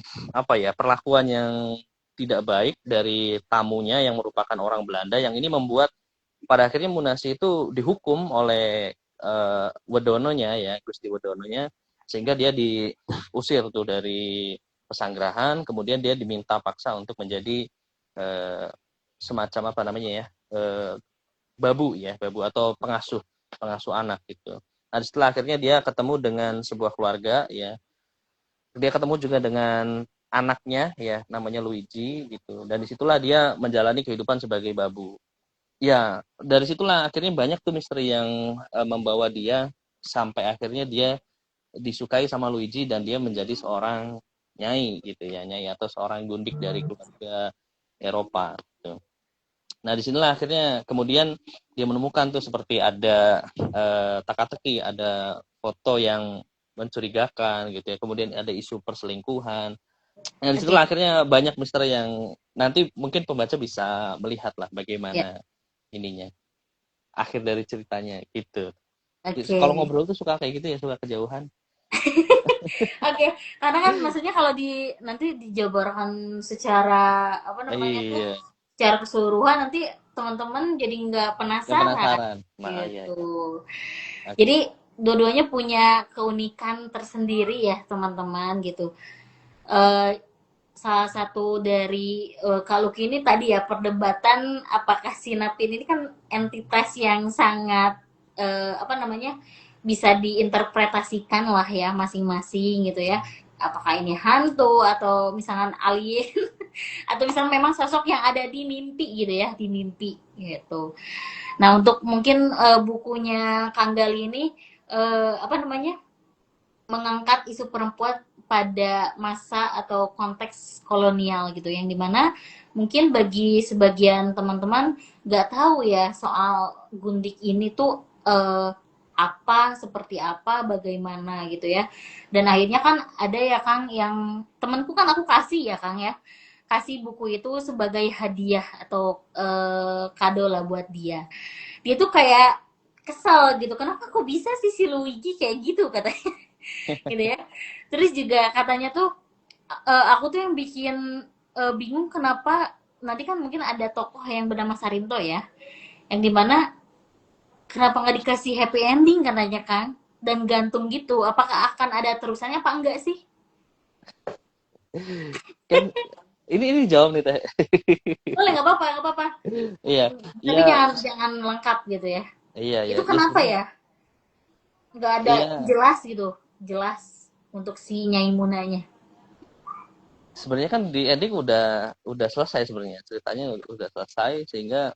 perlakuan yang tidak baik dari tamunya yang merupakan orang Belanda, yang ini membuat pada akhirnya Munasi itu dihukum oleh Wedononya ya, Gusti Wedononya, sehingga dia diusir tuh dari pesanggerahan, kemudian dia diminta paksa untuk menjadi eh, semacam babu atau pengasuh anak gitu. Nah, setelah akhirnya dia ketemu dengan sebuah keluarga ya, dia ketemu juga dengan anaknya ya, namanya Luigi gitu, dan disitulah dia menjalani kehidupan sebagai babu. Ya, dari situlah akhirnya banyak tuh misteri yang membawa dia sampai akhirnya dia disukai sama Luigi dan dia menjadi seorang nyai gitu ya, nyai atau seorang gundik dari keluarga Eropa gitu. Nah, disinilah akhirnya kemudian dia menemukan tuh seperti ada teka-teki, ada foto yang mencurigakan gitu ya, kemudian ada isu perselingkuhan. Nah,
Oke,
disitulah akhirnya banyak misteri yang nanti mungkin pembaca bisa melihat lah
ya,
bagaimana ininya, akhir dari ceritanya gitu.
oke.
Kalau ngobrol tuh suka kayak gitu ya, suka kejauhan.
Oke, karena kan maksudnya kalau nanti dijabarkan secara apa namanya tuh,
Iya,
secara keseluruhan nanti teman-teman jadi nggak
nggak
penasaran
penasaran. Nah, iya,
gitu.
iya. Oke.
Jadi dua-duanya punya keunikan tersendiri ya teman-teman gitu. Eh, Salah satu dari Kak Luki ini tadi ya perdebatan apakah Sinapin ini kan entitas yang sangat apa namanya bisa diinterpretasikan lah ya masing-masing gitu ya. Apakah ini hantu atau misalkan alien atau misalnya memang sosok yang ada di mimpi gitu ya, di mimpi gitu. Nah, untuk mungkin bukunya Kang Gali ini apa namanya? Mengangkat isu perempuan pada masa atau konteks kolonial gitu yang dimana mungkin bagi sebagian teman-teman nggak tahu ya soal Gundik ini tuh apa seperti apa bagaimana gitu ya dan akhirnya kan ada ya Kang yang temanku kan aku kasih ya Kang ya kasih buku itu sebagai hadiah atau kado lah buat dia tuh kayak kesel gitu kenapa kok bisa sih si Luigi kayak gitu katanya gitu ya. Terus juga katanya tuh aku tuh yang bikin bingung kenapa nanti kan mungkin ada tokoh yang bernama Sarinto ya, yang dimana kenapa nggak dikasih happy ending katanya kan dan gantung gitu. Apakah akan ada terusannya apa enggak sih?
Kan ini jawab nih Teh.
Boleh nggak apa-apa nggak apa-apa.
Iya,
Tapi
iya,
jangan lengkap gitu ya.
iya, iya.
Itu
Ya
kenapa
sebenarnya,
ya? Nggak ada
iya.
jelas gitu, jelas untuk si Nyai Munanya.
Sebenarnya kan di ending udah selesai sebenarnya, ceritanya udah selesai, sehingga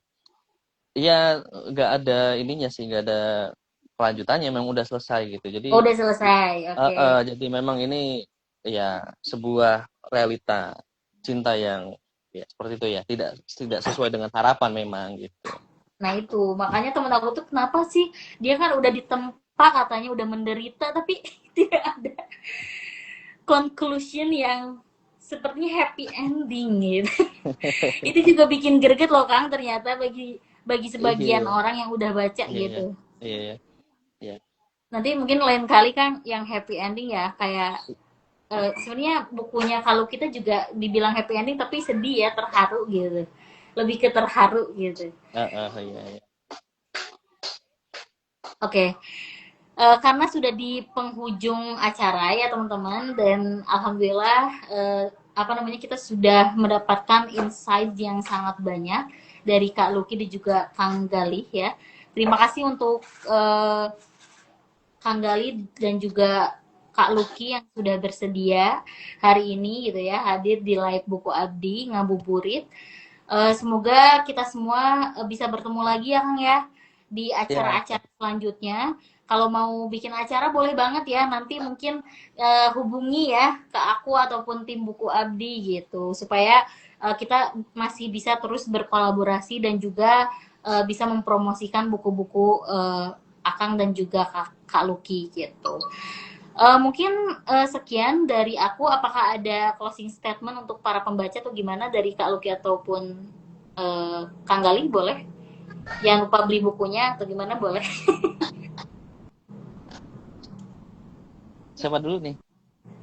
ya nggak ada ininya sih, nggak ada kelanjutannya, memang udah selesai gitu. Jadi
Oh, udah selesai. Oke.
jadi memang ini ya sebuah realita cinta yang ya seperti itu ya, tidak tidak sesuai dengan harapan memang gitu.
Nah itu, makanya temen aku tuh kenapa sih dia kan udah ditempa katanya udah menderita tapi tidak ada conclusion yang sepertinya happy ending gitu. Itu juga bikin greget loh Kang, ternyata bagi sebagian
Iya,
orang yang udah baca
iya, iya,
gitu.
iya, iya, iya.
Nanti mungkin lain kali kan yang happy ending ya, kayak sebenarnya bukunya kalau kita juga dibilang happy ending tapi sedih ya, terharu gitu. Lebih ke terharu gitu.
Iya, iya.
Oke. Karena sudah di penghujung acara ya teman-teman, dan alhamdulillah apa namanya, kita sudah mendapatkan insight yang sangat banyak dari Kak Luki dan juga Kang Galih ya. Terima kasih untuk Kang Galih dan juga Kak Luki yang sudah bersedia hari ini gitu ya, hadir di live Buku Abdi ngabuburit. Semoga kita semua bisa bertemu lagi ya Kang ya di
Iya,
acara-acara selanjutnya. Kalau mau bikin acara boleh banget ya, nanti mungkin hubungi ya ke aku ataupun tim Buku Abdi gitu, supaya kita masih bisa terus berkolaborasi dan juga bisa mempromosikan buku-buku Akang dan juga Kak Luki gitu. Mungkin sekian dari aku. Apakah ada closing statement untuk para pembaca atau gimana dari Kak Luki ataupun Kang Galih, boleh? Jangan lupa beli bukunya atau gimana, boleh?
siapa dulu nih?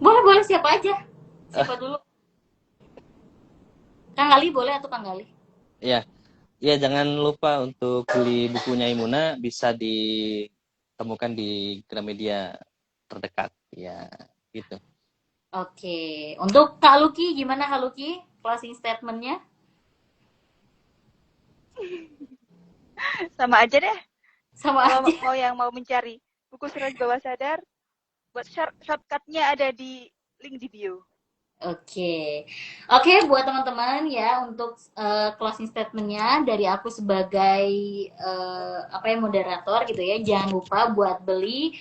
Boleh, boleh, siapa aja. Siapa dulu? Kang Galih boleh atau Kang Galih?
Ya, ya jangan lupa untuk beli bukunya Imuna, bisa ditemukan di Gramedia terdekat. Ya, gitu.
Oke. Untuk Kak Luki, gimana Kak Luki? Closing statement-nya?
Sama aja deh.
Sama
Kalau
aja.
mau yang mau mencari buku Surga Bawah Sadar, buat shortcutnya ada di link di bio.
Oke, oke, buat teman-teman ya, untuk closing statementnya dari aku sebagai apa ya, moderator gitu ya, jangan lupa buat beli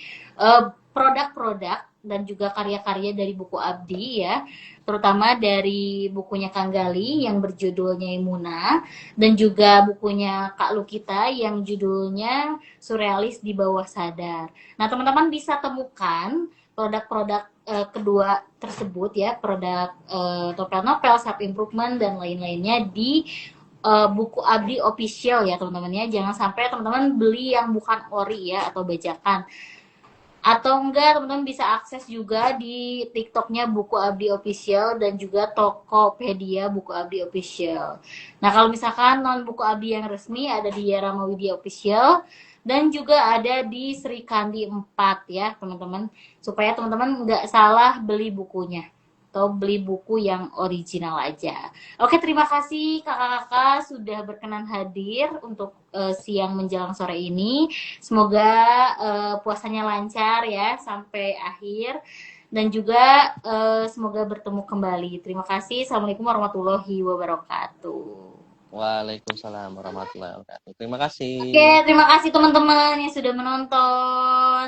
produk-produk dan juga karya-karya dari Buku Abdi ya, terutama dari bukunya Kang Gali yang berjudulnya Imuna, dan juga bukunya Kak Lukita yang judulnya Surrealis di Bawah Sadar. Nah, teman-teman bisa temukan produk-produk kedua tersebut ya, produk novel-novel, self improvement dan lain-lainnya di Buku Abdi official ya teman-teman ya. Jangan sampai teman-teman beli yang bukan ori ya atau bajakan. Atau enggak, teman-teman bisa akses juga di TikToknya Buku Abdi Official dan juga Tokopedia Buku Abdi Official. Nah, kalau misalkan non Buku Abdi yang resmi ada di Yarama Widya Official dan juga ada di Sri Kandi 4 ya, teman-teman. Supaya teman-teman nggak salah beli bukunya atau beli buku yang original aja. Oke, terima kasih kakak-kakak sudah berkenan hadir untuk siang menjelang sore ini. Semoga puasanya lancar ya sampai akhir, dan juga semoga bertemu kembali. Terima kasih. Assalamualaikum warahmatullahi wabarakatuh.
Waalaikumsalam warahmatullahi wabarakatuh. Terima kasih.
Oke, terima kasih teman-teman yang sudah menonton.